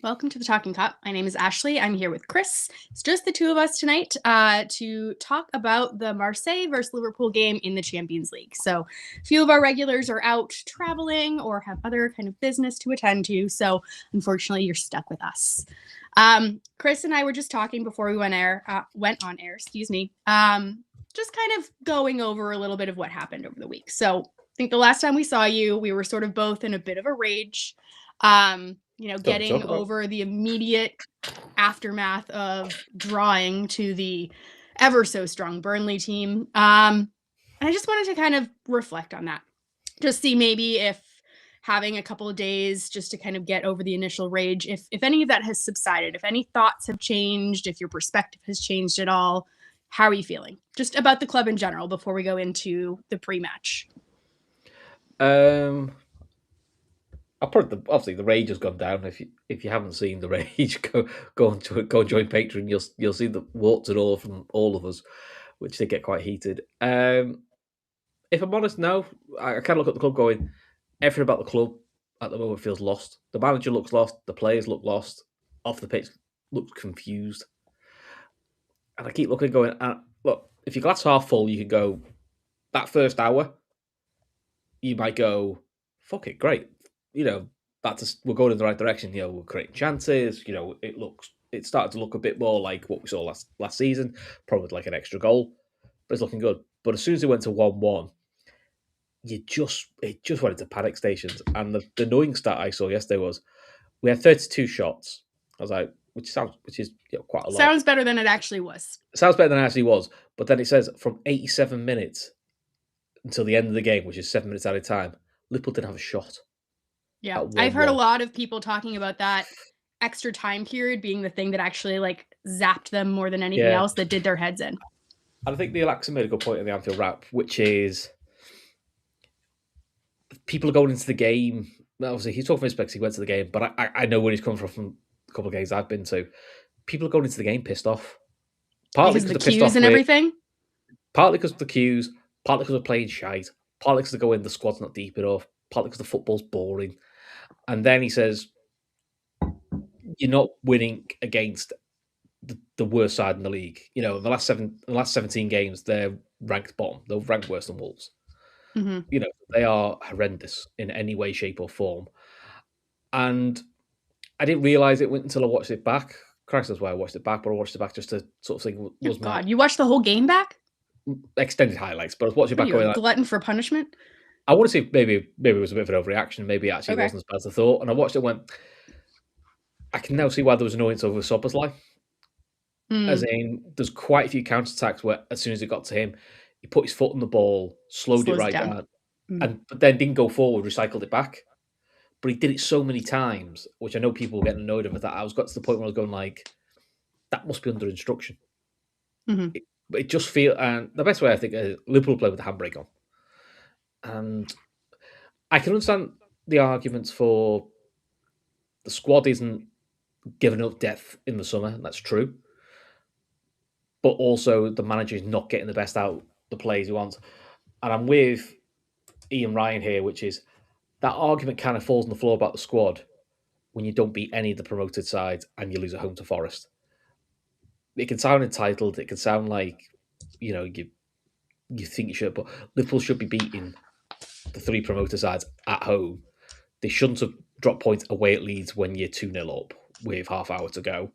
Welcome to the Talkin Kop. My name is Ashley. I'm here with Chris. It's just the two of us tonight to talk about the Marseille versus Liverpool game in the Champions League. So a few of our regulars are out traveling or have other kind of business to attend to. So unfortunately, you're stuck with us. Chris and I were just talking before we went on air. Excuse me. Just kind of going over a little bit of what happened over the week. So I think the last time we saw you, we were sort of both in a bit of a rage. Getting over the immediate aftermath of drawing to the ever so strong Burnley team. And I just wanted to kind of reflect on that. Just see maybe if having a couple of days just to kind of get over the initial rage, if any of that has subsided, if any thoughts have changed, if your perspective has changed at all. How are you feeling? Just about the club in general before we go into the pre-match. Obviously the rage has gone down. If you haven't seen the rage, go and join Patreon. You'll see the warts and all from all of us, which they get quite heated. If I'm honest, no, I kind of look at the club going, everything about the club at the moment feels lost. The manager looks lost. The players look lost. Off the pitch looks confused. And I keep looking, going, look, if your glass half full, you can go, that first hour, you might go, fuck it, great. We're going in the right direction. We're creating chances. It started to look a bit more like what we saw last season, probably with like an extra goal, but it's looking good. But as soon as it went to 1-1, it just went into panic stations. And the annoying stat I saw yesterday was we had 32 shots. I was like, which is quite a lot. Sounds better than it actually was. Sounds better than it actually was. But then it says from 87 minutes until the end of the game, which is 7 minutes at a time, Liverpool didn't have a shot. Yeah, I've heard a lot of people talking about that extra time period being the thing that actually like zapped them more than anything else, that did their heads in. And I think the Alexa made a good point in the Anfield wrap, which is people are going into the game. Obviously, he's talking from his perspective. He went to the game, but I know where he's come from a couple of games I've been to. People are going into the game pissed off. Partly because the queues and everything. Partly because of the queues. Partly because they're playing shite. Partly because they go in, the squad's not deep enough. Partly because the football's boring. And then he says, "You're not winning against the worst side in the league. In the last 17 games, they're ranked bottom. They're ranked worse than Wolves. Mm-hmm. They are horrendous in any way, shape, or form." And I didn't realize it until I watched it back. Christ knows why I watched it back, but I watched it back just to sort of think, you watched the whole game back? Extended highlights, but I was watching it back. Going, glutton for punishment? I want to see maybe it was a bit of an overreaction. Maybe it actually wasn't as bad as I thought. And I watched it and went, I can now see why there was annoyance over Szoboszlai. As in, there's quite a few counter-attacks where as soon as it got to him, he put his foot on the ball, slowed it right down, but then didn't go forward, recycled it back. But he did it so many times, which I know people were getting annoyed with, that I got to the point where I was going like, that must be under instruction. Mm-hmm. It just feels, and the best way I think is Liverpool play with the handbrake on. And I can understand the arguments for the squad isn't given enough depth in the summer, and that's true. But also the manager is not getting the best out the players he wants. And I'm with Ian Ryan here, which is that argument kind of falls on the floor about the squad when you don't beat any of the promoted sides and you lose at home to Forest. It can sound entitled. It can sound like, you think you should, but Liverpool should be beating the three promoter sides at home. They shouldn't have dropped points away at Leeds when you're 2-0 up with half hour to go.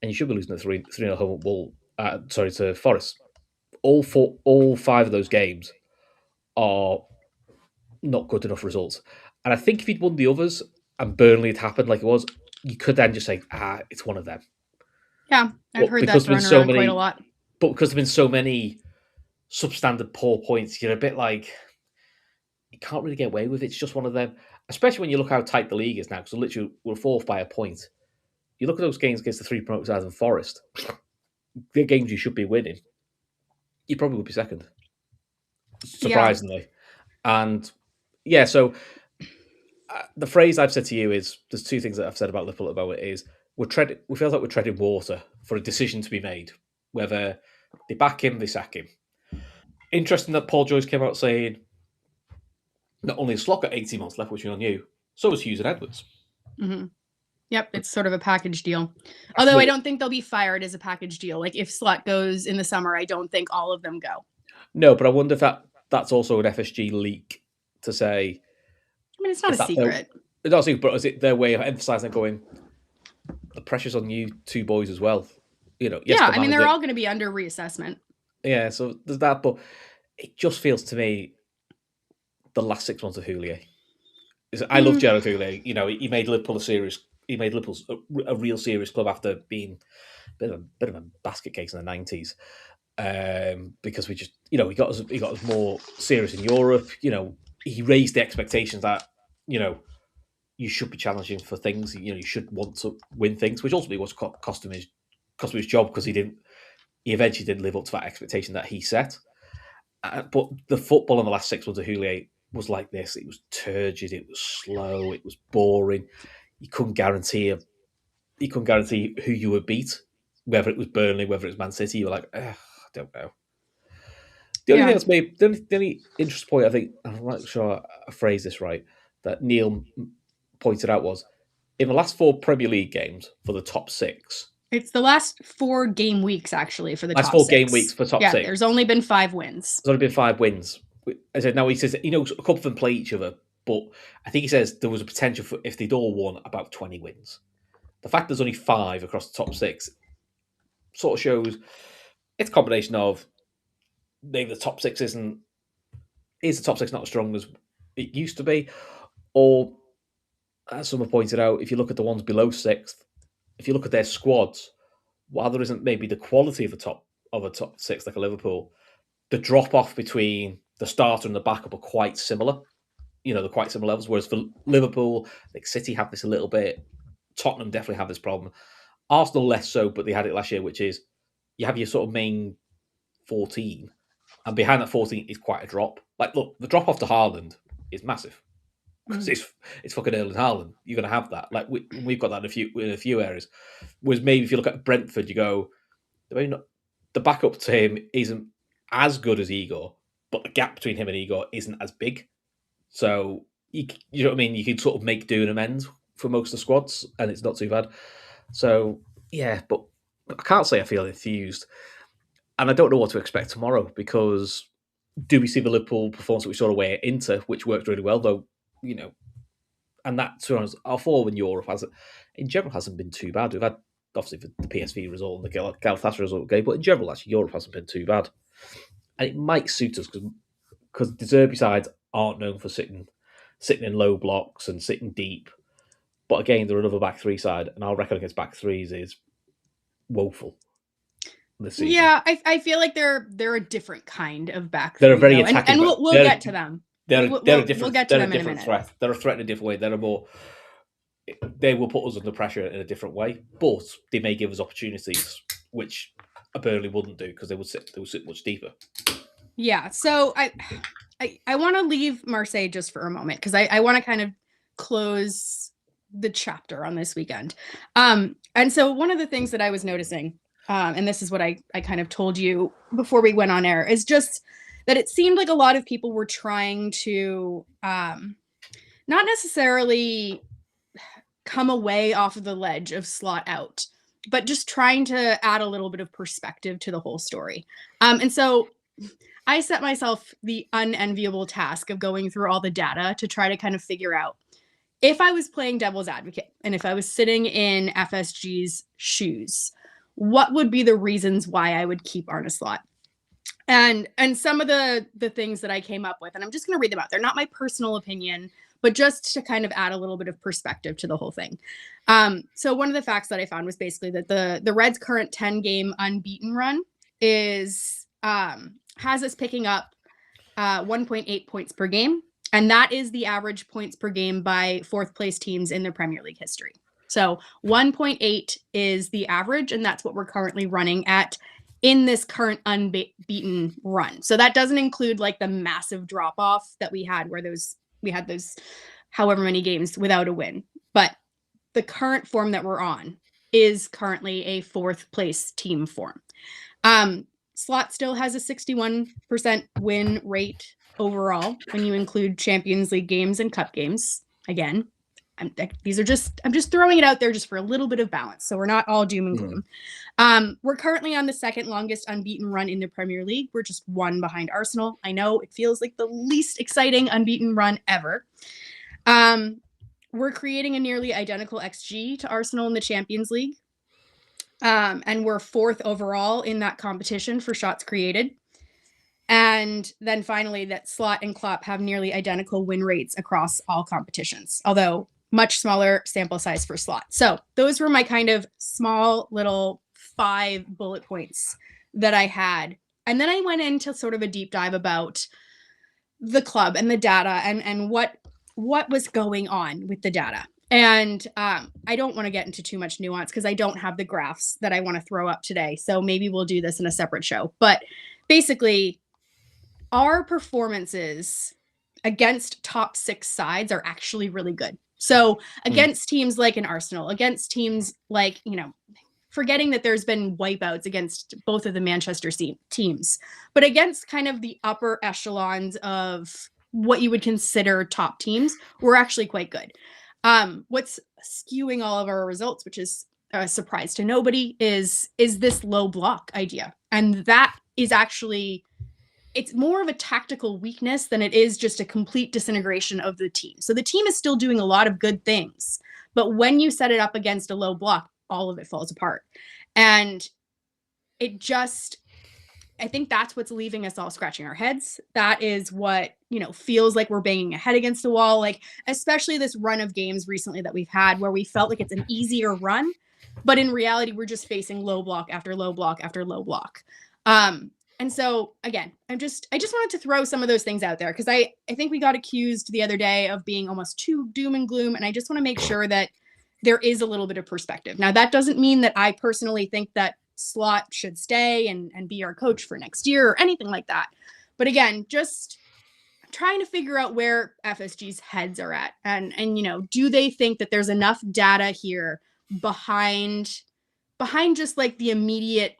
And you should be losing at 3-0 home at to Forest. All 5 of those games are not good enough results. And I think if you'd won the others and Burnley had happened like it was, you could then just say, it's one of them. Yeah, I've heard that thrown around quite a lot. But because there have been so many substandard poor points, you're a bit like, you can't really get away with it. It's just one of them. Especially when you look how tight the league is now, because literally we're fourth by a point. You look at those games against the three promoted sides and Forest, the games you should be winning, you probably would be second. Surprisingly. Yeah. And yeah, so the phrase I've said to you is, there's 2 things that I've said about Liverpool at the moment is, we feel like we're treading water for a decision to be made. Whether they back him, they sack him. Interesting that Paul Joyce came out saying, not only is Slot got 18 months left, which we all knew, so was Hughes and Edwards. Mm-hmm. Yep, it's sort of a package deal. Although I don't think they'll be fired as a package deal. Like if Slot goes in the summer, I don't think all of them go. No, but I wonder if that's also an FSG leak to say. I mean, it's not a secret. It's not a secret, but is it their way of emphasising going, the pressure's on you two boys as well? Yes, yeah, I mean, they're all going to be under reassessment. Yeah, so there's that, but it just feels to me the last 6 months of Houllier. I love Gerard Houllier. He made Liverpool he made Liverpool a real serious club after being a bit of a basket case in the 90s. Because we just, he got us more serious in Europe. He raised the expectations that, you should be challenging for things. You should want to win things, which ultimately was cost him his job because he eventually didn't live up to that expectation that he set. But the football in the last 6 months of Houllier was like this. It was turgid. It was slow. It was boring. You couldn't guarantee who you would beat, whether it was Burnley, whether it was Man City. You were like, I don't know. The only thing that's made the only interesting point, I think, I'm not sure I phrased this right, that Neil pointed out was in the last 4 Premier League games for the top 6. It's the last 4 game weeks actually for the top 6. Last 4 game weeks for top 6. Yeah, there's only been 5 wins. There's only been 5 wins. I said, now he says, a couple of them play each other, but I think he says there was a potential for, if they'd all won, about 20 wins. The fact there's only 5 across the top 6 sort of shows it's a combination of maybe the top 6 is the top 6 not as strong as it used to be, or as someone pointed out, if you look at the ones below 6th, if you look at their squads, while there isn't maybe the quality of a top 6 like a Liverpool, the drop off between the starter and the backup are quite similar. They're quite similar levels. Whereas for Liverpool, like City have this a little bit. Tottenham definitely have this problem. Arsenal less so, but they had it last year, which is you have your sort of main 14, and behind that 14 is quite a drop. Like, look, the drop off to Haaland is massive because it's fucking Erling Haaland. You're going to have that. Like we've got that in a few areas. Whereas maybe if you look at Brentford, you go, the backup to him isn't as good as Igor, but the gap between him and Igor isn't as big. So you know what I mean. You can sort of make do and amends for most of the squads, and it's not too bad. So yeah, but I can't say I feel enthused, and I don't know what to expect tomorrow because do we see the Liverpool performance that we saw away at Inter, which worked really well, though, and that, to be honest, our form in Europe in general hasn't been too bad. We've had obviously the PSV result and the Galatasaray result game, but in general, actually, Europe hasn't been too bad, and it might suit us because the Derby sides aren't known for sitting in low blocks and sitting deep. But again, they're another back 3 side, and our record against back 3s is woeful this season. Yeah, I feel like they're a different kind of back 3. They're a very attacking, and we'll get to them. They're a different. We'll get to them in a minute. Threat. They're a threat in a different way. They will put us under pressure in a different way, but they may give us opportunities which a Burnley wouldn't do because they would sit much deeper. Yeah, so I want to leave Marseille just for a moment because I want to kind of close the chapter on this weekend. And so one of the things that I was noticing, and this is what I kind of told you before we went on air, is just that it seemed like a lot of people were trying to not necessarily come away off of the ledge of Slot out, but just trying to add a little bit of perspective to the whole story. And so I set myself the unenviable task of going through all the data to try to kind of figure out if I was playing devil's advocate and if I was sitting in FSG's shoes, what would be the reasons why I would keep Arne Slot? And some of the things that I came up with, and I'm just going to read them out. They're not my personal opinion, but just to kind of add a little bit of perspective to the whole thing. So one of the facts that I found was basically that the Reds' current 10-game unbeaten run is has us picking up 1.8 points per game. And that is the average points per game by 4th place teams in their Premier League history. So 1.8 is the average, and that's what we're currently running at in this current unbeaten run. So that doesn't include like the massive drop off that we had where we had those however many games without a win. But the current form that we're on is currently a 4th place team form. Slot still has a 61% win rate overall when you include Champions League games and cup games. Again, I'm just throwing it out there just for a little bit of balance, so we're not all doom and gloom. We're currently on the second longest unbeaten run in the Premier League. We're just one behind Arsenal. I know it feels like the least exciting unbeaten run ever. We're creating a nearly identical XG to Arsenal in the Champions League. And we're fourth overall in that competition for shots created. And then finally, that Slot and Klopp have nearly identical win rates across all competitions, although much smaller sample size for Slot. So those were my kind of small little 5 bullet points that I had. And then I went into sort of a deep dive about the club and the data and what was going on with the data. And I don't want to get into too much nuance because I don't have the graphs that I want to throw up today. So maybe we'll do this in a separate show. But basically, our performances against top 6 sides are actually really good. So against teams like an Arsenal, against teams like, forgetting that there's been wipeouts against both of the Manchester teams, but against kind of the upper echelons of what you would consider top teams, we're actually quite good. What's skewing all of our results, which is a surprise to nobody, is this low block idea. And that is actually, it's more of a tactical weakness than it is just a complete disintegration of the team. So the team is still doing a lot of good things, but when you set it up against a low block, all of it falls apart. And it just, I think that's what's leaving us all scratching our heads. That is what, feels like we're banging a head against a wall, like especially this run of games recently that we've had where we felt like it's an easier run, but in reality, we're just facing low block after low block after low block. And so again, I just wanted to throw some of those things out there because I think we got accused the other day of being almost too doom and gloom. And I just want to make sure that there is a little bit of perspective. Now, that doesn't mean that I personally think that Slot should stay and be our coach for next year or anything like that. But again, just trying to figure out where FSG's heads are at. And do they think that there's enough data here behind just like the immediate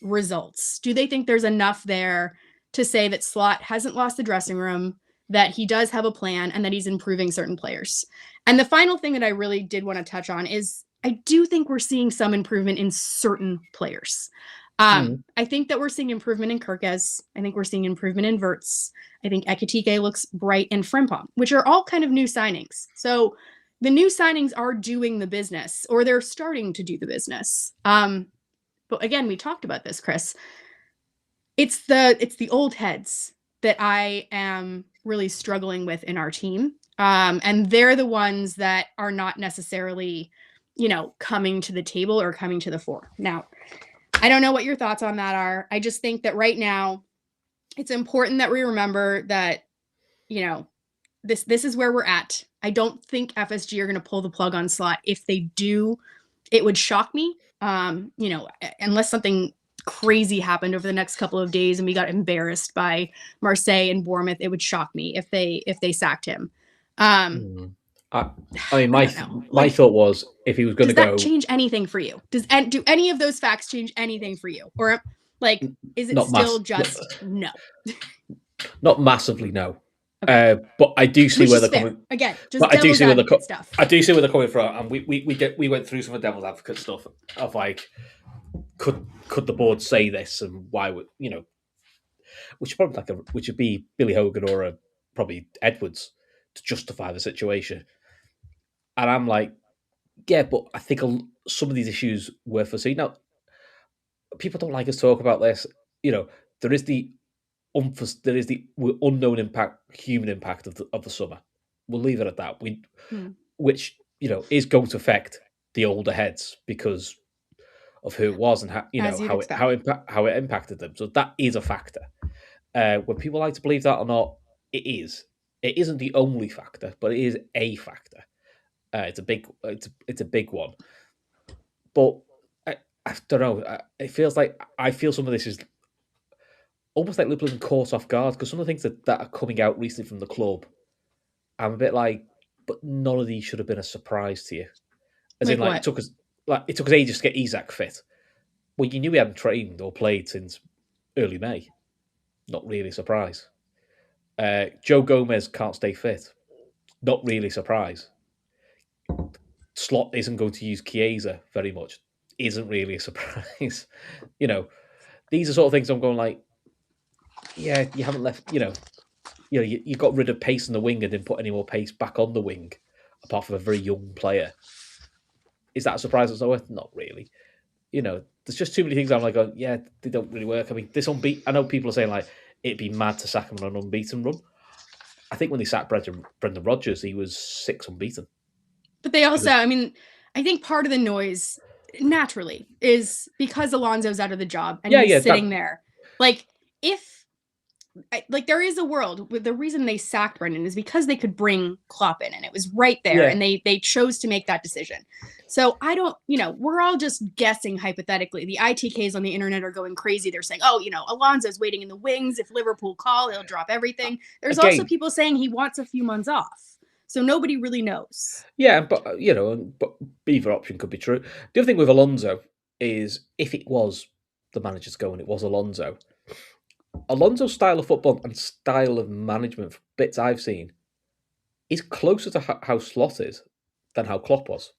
results? Do they think there's enough there to say that Slot hasn't lost the dressing room, that he does have a plan, and that he's improving certain players? And the final thing that I really did want to touch on is I do think we're seeing some improvement in certain players. I think that we're seeing improvement in Kirkes. I think we're seeing improvement in Verts. I think Ekitike looks bright in Frimpong, which are all kind of new signings. So the new signings are doing the business, or they're starting to do the business. But again, we talked about this, Chris. It's the old heads that I am really struggling with in our team. And they're the ones that are not necessarily, coming to the table or coming to the fore. Now, I don't know what your thoughts on that are. I just think that right now it's important that we remember that, this is where we're at. I don't think FSG are going to pull the plug on Slot. If they do, it would shock me. Unless something crazy happened over the next couple of days and we got embarrassed by Marseille and Bournemouth, it would shock me if they sacked him. I mean, my thought was if he was going to go, does that change anything for you? Do any of those facts change anything for you, or is it still just no? Not massively, no. Okay. But I do see where they're coming. Again, just devil's advocate stuff. I do see where they're coming from, and we went through some of the devil's advocate stuff of like, could the board say this, and why would which probably which would be Billy Hogan or probably Edwards to justify the situation. And I'm like, yeah, but I think some of these issues were foreseen. Now, people don't like us talk about this. There is the unknown impact, human impact of the summer. We'll leave it at that. Which is going to affect the older heads because of who it was and how it impacted them. So that is a factor. When people like to believe that or not, it is. It isn't the only factor, but it is a factor. It's a big one. But I don't know. It feels like I feel some of this is almost like Liverpool caught off guard because some of the things that are coming out recently from the club, I'm a bit like, but none of these should have been a surprise to you. As in, it took us ages to get Isak fit. Well, you knew he hadn't trained or played since early May. Not really a surprise. Joe Gomez can't stay fit. Not really a surprise. Slot isn't going to use Chiesa very much isn't really a surprise. you know, these are sort of things I'm going like, yeah, you haven't left, you got rid of pace on the wing and didn't put any more pace back on the wing, apart from a very young player. Is that a surprise at Zoe? Not really. There's just too many things I'm like, going, yeah, they don't really work. I mean, this unbeaten. I know people are saying like it'd be mad to sack him on an unbeaten run. I think when they sacked Brendan Rodgers, he was 6 unbeaten. But they also, I mean, I think part of the noise naturally is because Alonso's out of the job and he's sitting there. Like, if there is a world with the reason they sacked Brendan is because they could bring Klopp in and it was right there and they chose to make that decision. So I don't, we're all just guessing hypothetically. The ITKs on the internet are going crazy. They're saying, oh, Alonso's waiting in the wings. If Liverpool call, he'll drop everything. There's also people saying he wants a few months off. So nobody really knows. Yeah, but but either option could be true. The other thing with Alonso is if it was the manager's go and it was Alonso's style of football and style of management, for bits I've seen, is closer to how Slot is than how Klopp was.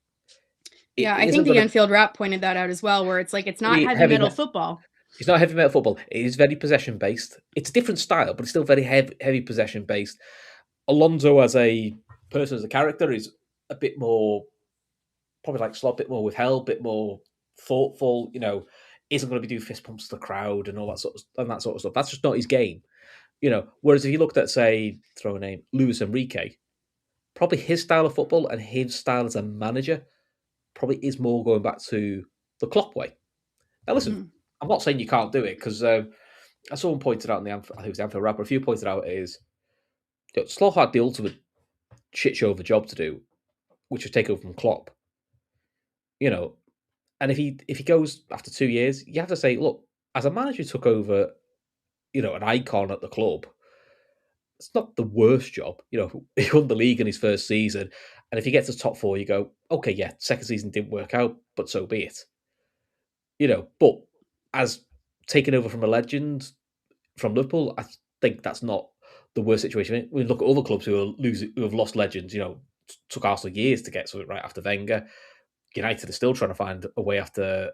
I think the Anfield Rap pointed that out as well, where it's like it's not heavy metal football. It's not heavy metal football. It is very possession based. It's a different style, but it's still very heavy possession based. Alonso as a person, as a character, is a bit more, probably like Slot, a bit more withheld, a bit more thoughtful. Isn't going to be doing fist pumps to the crowd and all that sort of stuff. That's just not his game. Whereas if you looked at, say, throw a name, Luis Enrique, probably his style of football and his style as a manager probably is more going back to the Klopp way. Now, listen, I'm not saying you can't do it because as someone pointed out in I think it was the Anfield Rapper, a few pointed out is Slot had the ultimate shit show of a job to do, which was take over from Klopp. And if he goes after 2 years, you have to say, look, as a manager who took over, an icon at the club, it's not the worst job. He won the league in his first season. And if he gets to top 4, you go, okay, yeah, second season didn't work out, but so be it. But as taking over from a legend from Liverpool, I think that's not the worst situation. We look at other clubs who have lost legends. Took Arsenal years to get something right after Wenger. United are still trying to find a way after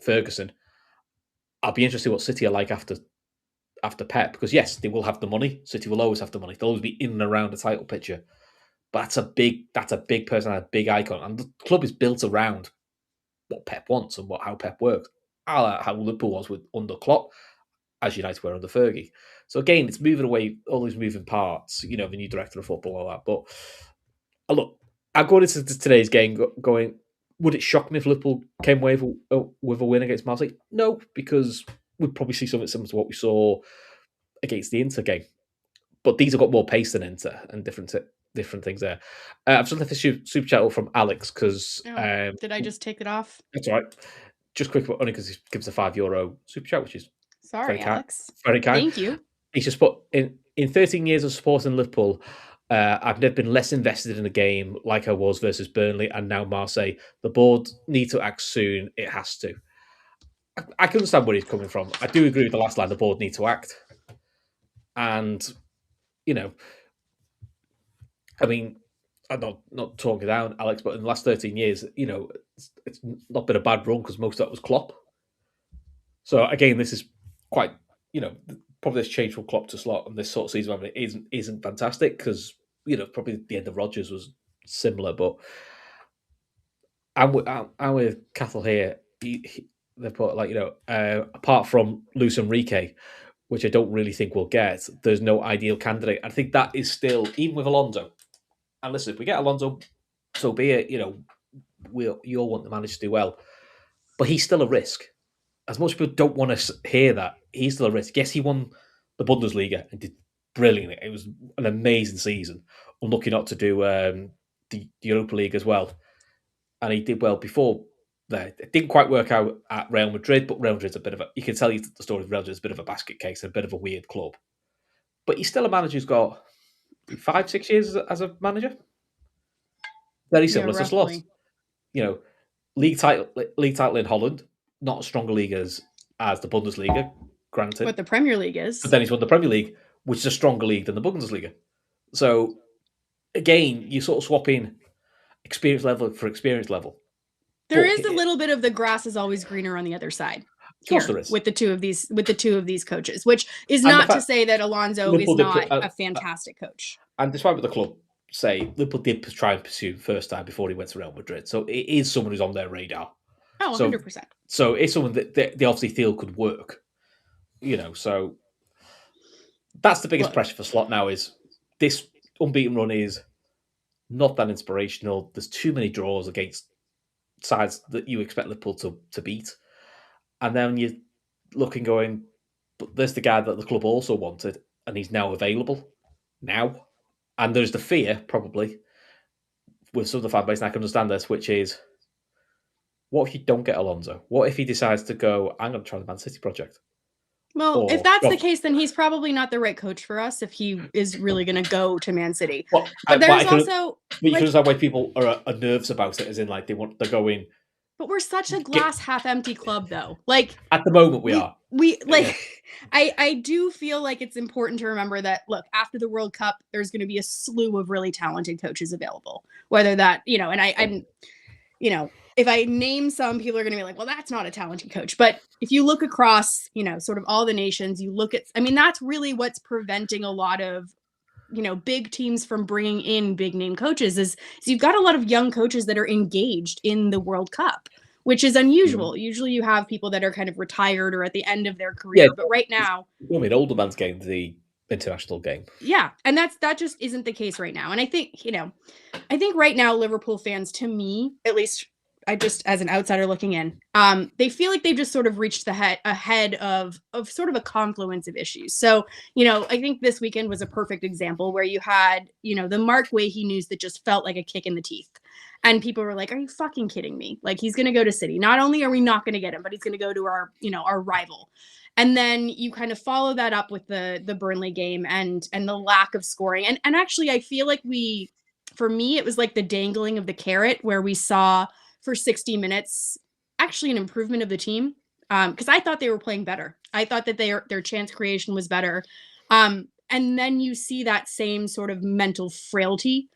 Ferguson. I'll be interested what City are like after Pep, because yes, they will have the money. City will always have the money. They'll always be in and around the title picture. But that's a big person, a big icon, and the club is built around what Pep wants and how Pep works. How Liverpool was under Klopp, as United were under Fergie. So again, it's moving away, all these moving parts. The new director of football, all that. But look, I'm going into today's game going, would it shock me if Liverpool came away with a win against Marseille? No, because we'd probably see something similar to what we saw against the Inter game. But these have got more pace than Inter and different things there. I've just left this super chat from Alex because... did I just take it off? That's all right. Just quick, only because he gives a €5 super chat, which is sorry, Alex. Very kind. Thank you. He's just put, in 13 years of supporting Liverpool, I've never been less invested in a game like I was versus Burnley and now Marseille. The board need to act soon. It has to. I can understand where he's coming from. I do agree with the last line. The board need to act. And, I mean, I'm not talking down, Alex, but in the last 13 years, it's not been a bad run because most of that was Klopp. So, again, this is quite, probably this change from Klopp to Slot and this sort of season I mean, isn't fantastic because, probably the end of Rodgers was similar. But I'm with Cathal here. They put, apart from Luis Enrique, which I don't really think we'll get, there's no ideal candidate. I think that is still, even with Alonso, and listen, if we get Alonso, so be it, you all want the manager to do well. But he's still a risk. As much people don't want to hear that, he's still a risk. Yes, he won the Bundesliga and did brilliantly. It was an amazing season. Unlucky not to do the Europa League as well. And he did well before that. It didn't quite work out at Real Madrid, but Real Madrid's a bit of a... You can tell you the story of Real Madrid's a bit of a basket case and a bit of a weird club. But he's still a manager who's got 5-6 years as a manager. Very similar to Slot. League title in Holland, not as strong a league as the Bundesliga, granted. But the Premier League is. But then he's won the Premier League, which is a stronger league than the Bundesliga. So, again, you sort of swap in experience level for experience level. There But is a little bit of the grass is always greener on the other side of course here there is. with the two of these coaches, which is And the not to fact say that Alonso is Liverpool not a fantastic coach. and despite what the club say, Liverpool did try and pursue him first time before he went to Real Madrid. So it is someone who's on their radar. Oh, So 100%. so it's someone that they obviously feel could work. So that's the biggest Look, pressure for Slot now is this unbeaten run is not that inspirational. There's too many draws against sides that you expect Liverpool to beat. And then you're looking going, but there's the guy that the club also wanted, and he's now available now. And there's the fear, probably, with some of the fan base, and I can understand this, which is, what if you don't get Alonso? What if he decides to go, I'm going to try the Man City project? well, Or, if that's well, the case, then he's probably not the right coach for us if he is really going to go to Man City. well, But there's also, you can understand why people are nervous about it, as in, like, they're going. but we're such a glass half empty club, though. Like, At the moment, we are. We like, Yeah. I do feel like it's important to remember that, look, after the World Cup, there's going to be a slew of really talented coaches available. Whether that, and I'm, if I name some, people are going to be like, well, that's not a talented coach. But if you look across, sort of all the nations, you look at, that's really what's preventing a lot of, big teams from bringing in big name coaches is you've got a lot of young coaches that are engaged in the World Cup, which is unusual. Mm-hmm. Usually you have people that are kind of retired or at the end of their career. Yeah, but right now, older man's game, the international game. Yeah. And that just isn't the case right now. And I think, I think right now Liverpool fans, to me, at least I just, as an outsider looking in, they feel like they've just sort of reached ahead of sort of a confluence of issues. So, I think this weekend was a perfect example where you had, the Mark Wahey news that just felt like a kick in the teeth. And people were like, are you fucking kidding me? Like, he's going to go to City. Not only are we not going to get him, but he's going to go to our, our rival. And then you kind of follow that up with the Burnley game and the lack of scoring. And actually, I feel like for me, it was like the dangling of the carrot where we saw for 60 minutes, actually an improvement of the team. Because I thought they were playing better. I thought that their chance creation was better. And then you see that same sort of mental frailty,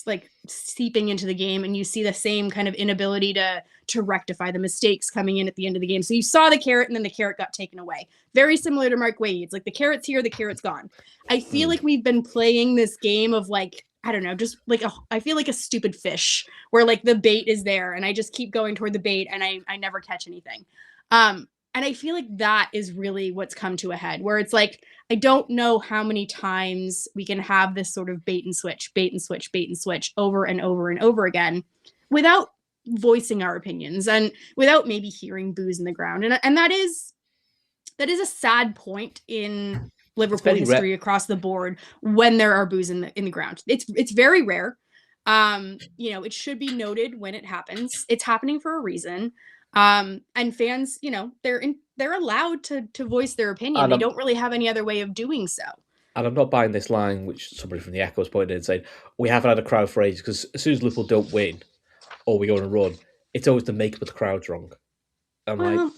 like seeping into the game, and you see the same kind of inability to rectify the mistakes coming in at the end of the game. So you saw the carrot, and then the carrot got taken away. Very similar to Mark Wahey. It's like the carrot's here, the carrot's gone. I feel like we've been playing this game of like, I don't know, just like I feel like a stupid fish where like the bait is there and I just keep going toward the bait and I never catch anything. And I feel like that is really what's come to a head where it's like, I don't know how many times we can have this sort of bait and switch over and over and over again without voicing our opinions and without maybe hearing boos in the ground. And that is a sad point in Liverpool history across the board when there are boos in the ground. It's very rare. It should be noted when it happens. It's happening for a reason. And fans, they're allowed to voice their opinion. They don't really have any other way of doing so. And I'm not buying this line, which somebody from the Echoes pointed in, saying, we haven't had a crowd for ages, because as soon as Liverpool don't win or we go on a run, it's always the makeup of the crowd's wrong. I'm like,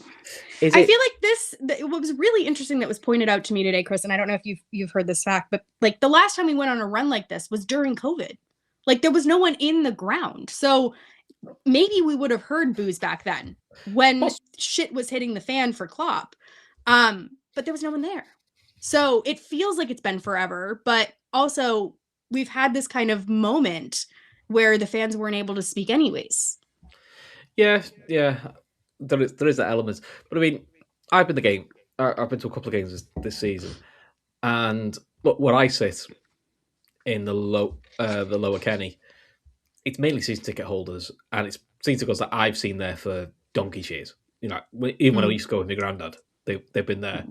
I feel like what was really interesting that was pointed out to me today, Chris, and I don't know if you've heard this fact, but like the last time we went on a run like this was during COVID. Like there was no one in the ground. So maybe we would have heard boos back then when shit was hitting the fan for Klopp. But there was no one there. So it feels like it's been forever, but also we've had this kind of moment where the fans weren't able to speak anyways. Yeah. There is that element. But I mean, I've been to a couple of games this season. And look, where I sit in the lower Kenny, it's mainly season ticket holders, and it's season tickets that I've seen there for donkey's years. Even when I used to go with my granddad, they've been there.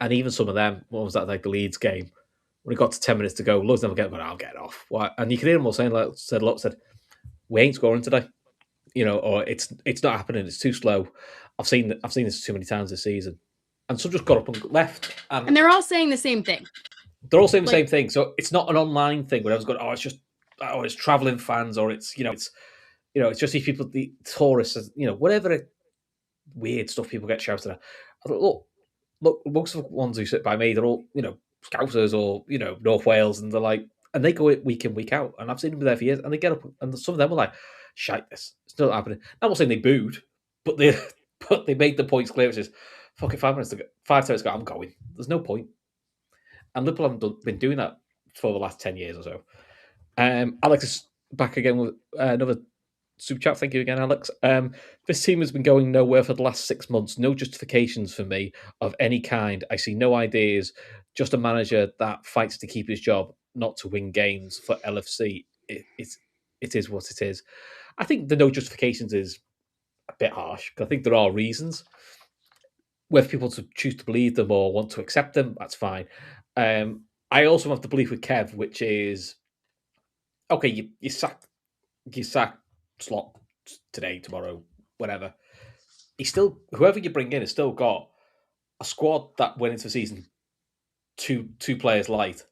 And even some of them, what was that, like the Leeds game, when it got to 10 minutes to go, loads of them get, but I'll get off. Why? And you can hear them all saying, said, we ain't scoring today. Or it's not happening. It's too slow. I've seen this too many times this season, and some just got up and left. And they're all saying the same thing. They're all saying the same thing. So it's not an online thing where everyone's going, it's traveling fans, or it's just these people, the tourists, whatever weird stuff people get shouted at. I thought, look, most of the ones who sit by me, they're all Scousers or North Wales, and they're like, and they go week in, week out. And I've seen them there for years, and they get up, and some of them were like, "Shite, this it's not happening." I'm not saying they booed, but they made the points clear. Which is, fuck it, 5 minutes to go, 5 minutes ago, I'm going. There's no point. And Liverpool haven't been doing that for the last 10 years or so. Alex is back again with another super chat. Thank you again, Alex. This team has been going nowhere for the last 6 months. No justifications for me of any kind. I see no ideas. Just a manager that fights to keep his job, not to win games for LFC. It is what it is. I think the no justifications is a bit harsh, because I think there are reasons. Whether people to choose to believe them or want to accept them, that's fine. I also have the belief with Kev, which is, okay, you sack Slot today, tomorrow, whatever. Whoever you bring in has still got a squad that went into the season two players light.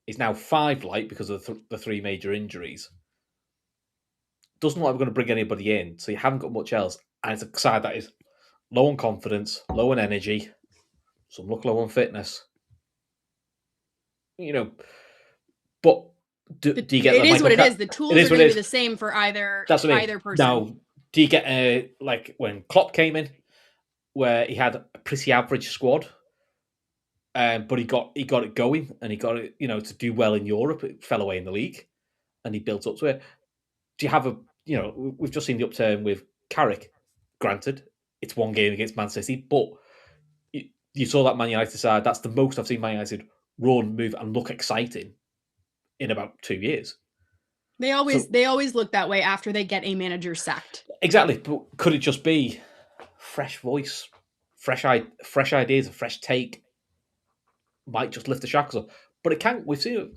Is now 5 light because of the 3 major injuries. Doesn't look like we're going to bring anybody in, so you haven't got much else. And it's a side that is low on confidence, low on energy, some look low on fitness. But do you get it is what it is. The tools are going to be the same for either person. Now, do you get like when Klopp came in, where he had a pretty average squad, but he got it going, and he got it to do well in Europe. It fell away in the league, and he built up to it. Do you have we've just seen the upturn with Carrick. Granted, it's one game against Man City, but you saw that Man United side. That's the most I've seen Man United run, move, and look exciting in about 2 years. They always look that way after they get a manager sacked. Exactly, but could it just be fresh voice, fresh ideas, a fresh take? Might just lift the shackles up, but it can. We've seen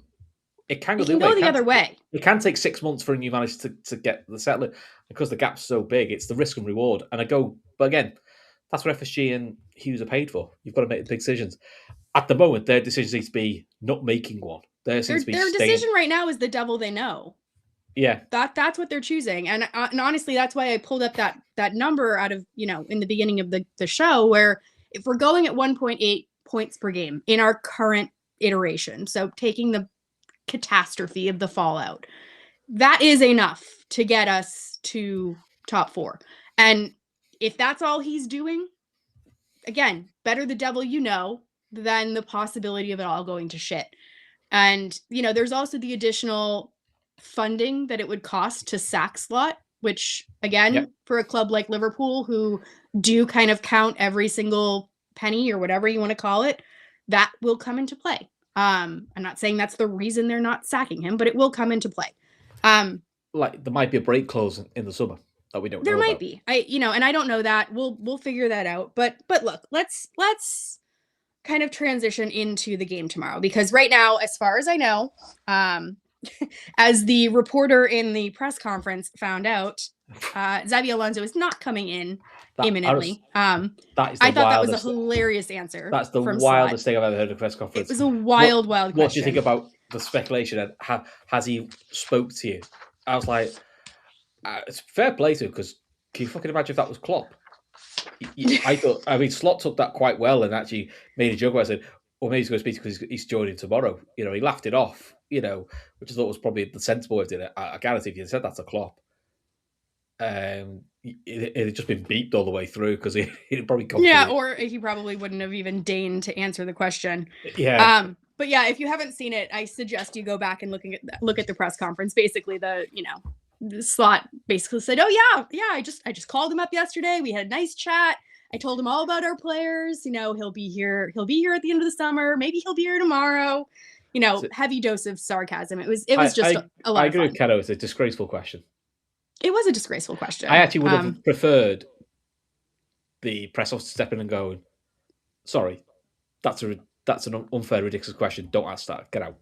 it can go the other way. It can take 6 months for a new manager to get the settling, because the gap's so big. It's the risk and reward. And but again, that's what FSG and Hughes are paid for. You've got to make big decisions. At the moment, their decision seems to be not making one. Their decision right now is the devil they know. Yeah, that's what they're choosing, and honestly, that's why I pulled up that number out of in the beginning of the show, where if we're going at 1.8 points per game in our current iteration, so taking the catastrophe of the fallout, that is enough to get us to top 4. And if that's all he's doing, again, better the devil than the possibility of it all going to shit. And there's also the additional funding that it would cost to sack Slot, which again, for a club like Liverpool, who do kind of count every single penny or whatever you want to call it, that will come into play. I'm not saying that's the reason they're not sacking him, but it will come into play. Like there might be a break clause in the summer that we don't know. There might be. And I don't know that. We'll figure that out. But look, let's kind of transition into the game tomorrow, because right now, as far as I know, as the reporter in the press conference found out, Xabi Alonso is not coming in imminently. I thought that was a hilarious answer. That's the wildest thing I've ever heard at a press conference. It was a wild question. What do you think about the speculation? And has he spoke to you? I was like, it's fair play to him, because can you fucking imagine if that was Klopp? Slot took that quite well and actually made a joke where I said, well, maybe he's going to speak because he's joining tomorrow. He laughed it off, which I thought was probably the sensible way of doing it. I guarantee if you said that to Klopp, it had just been beeped all the way through, because he'd probably come. Yeah, or he probably wouldn't have even deigned to answer the question. Yeah. But yeah, if you haven't seen it, I suggest you go back and look at the press conference. Basically, the Slot basically said, "Oh yeah, I just called him up yesterday. We had a nice chat. I told him all about our players. He'll be here. He'll be here at the end of the summer. Maybe he'll be here tomorrow." Heavy dose of sarcasm. It was just a lot of fun. I agree with Keno. It's a disgraceful question. It was a disgraceful question. I actually would have preferred the press officer stepping and going, "Sorry, that's an unfair, ridiculous question. Don't ask that. Get out."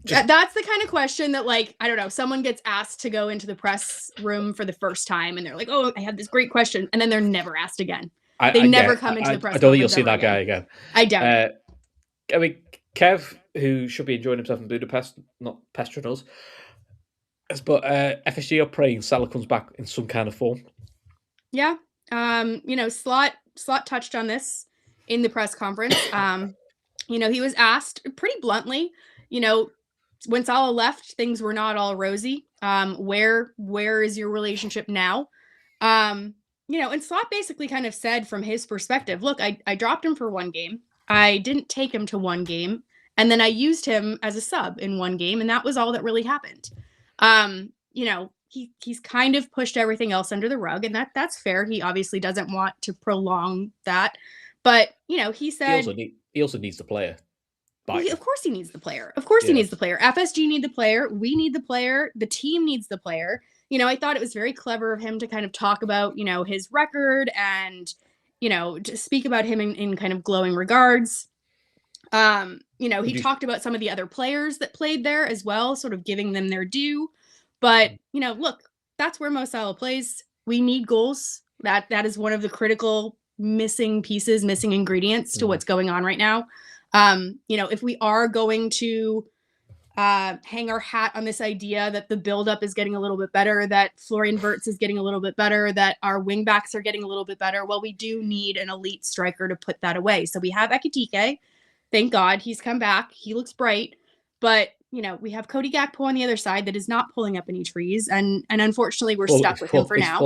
That's the kind of question that, like, I don't know, someone gets asked to go into the press room for the first time and they're like, "Oh, I have this great question," and then they're never asked again. They never come into the press. I don't think you'll see that guy again. I doubt it. Kev, who should be enjoying himself in Budapest, not pestering us, but FSG are praying Salah comes back in some kind of form. Yeah. Slot touched on this in the press conference. He was asked pretty bluntly, when Salah left, things were not all rosy. Where is your relationship now? And Slot basically kind of said from his perspective, look, I dropped him for one game. I didn't take him to one game. And then I used him as a sub in one game. And that was all that really happened. He's kind of pushed everything else under the rug. And that's fair. He obviously doesn't want to prolong that. But, he said... He also needs the player. Of course he needs the player. Of course he needs the player. FSG need the player. We need the player. The team needs the player. I thought it was very clever of him to kind of talk about, his record and, to speak about him in kind of glowing regards. He talked about some of the other players that played there as well, sort of giving them their due. But, look, that's where Mo Salah plays. We need goals. That is one of the critical missing ingredients to what's going on right now. If we are going to hang our hat on this idea that the buildup is getting a little bit better, that Florian Wirtz is getting a little bit better, that our wingbacks are getting a little bit better, well, we do need an elite striker to put that away. So we have Ekitike. Thank God he's come back. He looks bright. But, we have Cody Gakpo on the other side that is not pulling up any trees. And unfortunately, we're stuck with him for now.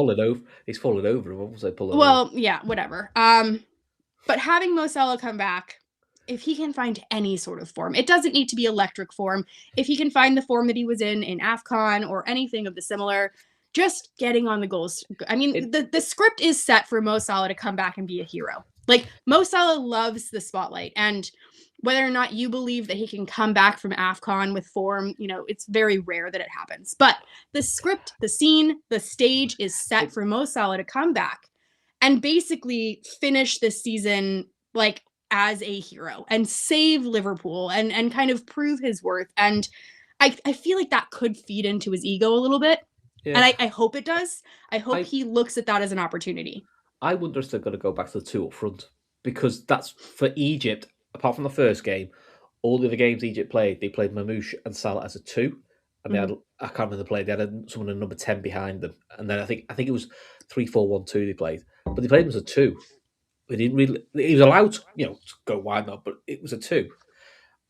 He's fallen over. What was I pulling over? Yeah, whatever. But having Mo Salah come back, if he can find any sort of form, it doesn't need to be electric form. If he can find the form that he was in AFCON or anything of the similar, just getting on the goals. I mean, the script is set for Mo Salah to come back and be a hero. Like, Mo Salah loves the spotlight. And whether or not you believe that he can come back from AFCON with form, it's very rare that it happens. But the script, the scene, the stage is set for Mo Salah to come back and basically finish this season, like, as a hero and save Liverpool and kind of prove his worth. And I feel like that could feed into his ego a little bit. Yeah. And I hope it does. I hope he looks at that as an opportunity. I wonder if they're going to go back to the two up front, because that's for Egypt, apart from the first game, all the other games Egypt played, they played Mamouche and Salah as a two. And they had, I can't remember the play, they had someone in number 10 behind them. And then I think it was 3-4-1-2 they played. But they played them as a two. He didn't really. He was allowed, to go wide not, but it was a two.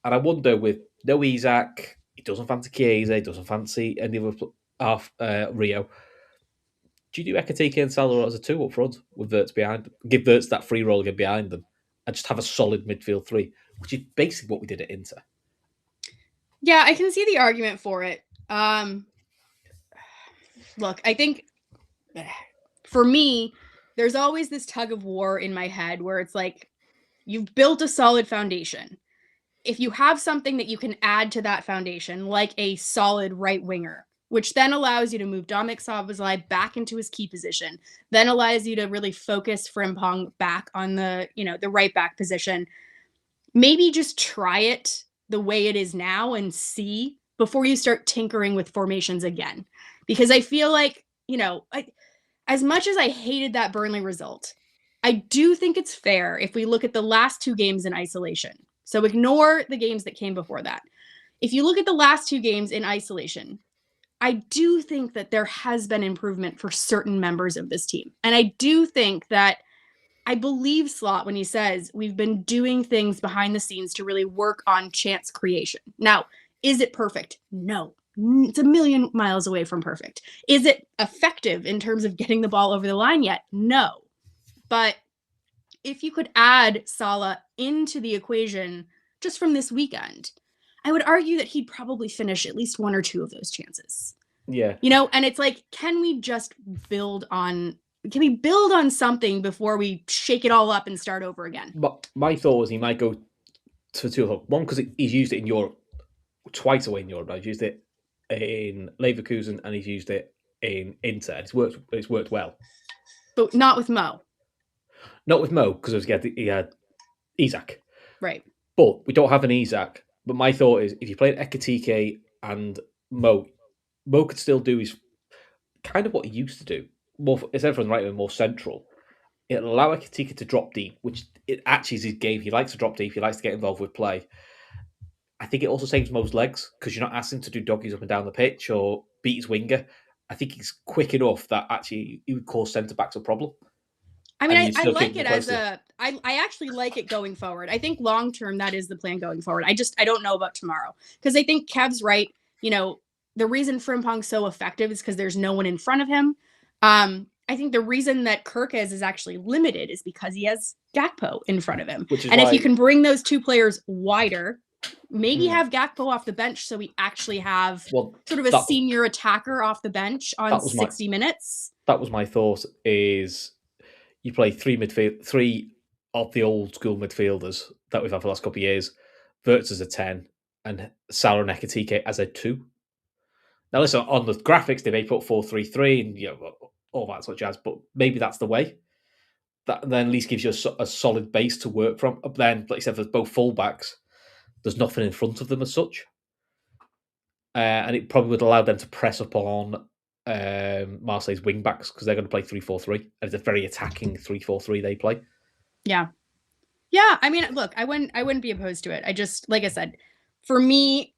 And I wonder, with no Isak, he doesn't fancy Chiesa, he doesn't fancy any of Rio. Do you do Ekitike and Salah as a two up front with Wirtz behind them? Give Wirtz that free roll again behind them and just have a solid midfield three, which is basically what we did at Inter. Yeah, I can see the argument for it. Look, I think for me, there's always this tug of war in my head where it's like, you've built a solid foundation. If you have something that you can add to that foundation, like a solid right winger, which then allows you to move Dominic Szoboszlai back into his key position, then allows you to really focus Frimpong back on the right back position, maybe just try it the way it is now and see before you start tinkering with formations again. Because I feel like, as much as I hated that Burnley result, I do think it's fair if we look at the last two games in isolation. So ignore the games that came before that. If you look at the last two games in isolation, I do think that there has been improvement for certain members of this team. And I do think that I believe Slot when he says we've been doing things behind the scenes to really work on chance creation. Now, is it perfect? No. It's a million miles away from perfect. Is it effective in terms of getting the ball over the line yet? No. But if you could add Salah into the equation just from this weekend, I would argue that he'd probably finish at least one or two of those chances. Yeah. And it's like, can we build on something before we shake it all up and start over again? But my thought was he might go to two o'clock. One, because he's used it in Europe twice away in Europe. He's used it in Leverkusen and he's used it in Inter. It's worked well. But not with Mo. Not with Mo, because he had Isak. Right. But we don't have an Isak. But my thought is, if you played Ekitike and Mo could still do his kind of what he used to do. More, instead of from right wing, more central. It'll allow Ekitike to drop deep, which it actually is his game. He likes to drop deep. He likes to get involved with play. I think it also saves Mo's legs, because you're not asking him to do doggies up and down the pitch or beat his winger. I think he's quick enough that actually he would cause centre-backs a problem. I mean, and you I still keep like them it close as to you. I actually like it going forward. I think long term that is the plan going forward. I don't know about tomorrow because I think Kev's right. You know, the reason Frimpong's so effective is because there's no one in front of him. I think the reason that Kirkes is actually limited is because he has Gakpo in front of him. Which is And if you why, can bring those two players wider, maybe mm, have Gakpo off the bench so we actually have well, sort of a that was senior attacker off the bench on that was my 60 minutes. that was my thought. Is you play three of the old school midfielders that we've had for the last couple of years. Verts as a 10 and Salah and Ekitike as a 2. Now, listen, on the graphics, they may put 4-3-3 and all that sort of jazz, but maybe that's the way. That then at least gives you a solid base to work from. But then, like you said, for both fullbacks, there's nothing in front of them as such. And it probably would allow them to press up on Marseille's wing backs because they're going to play 3-4-3. And it's a very attacking 3-4-3 they play. Yeah. Yeah, I mean, look, I wouldn't be opposed to it. I just, like I said, for me,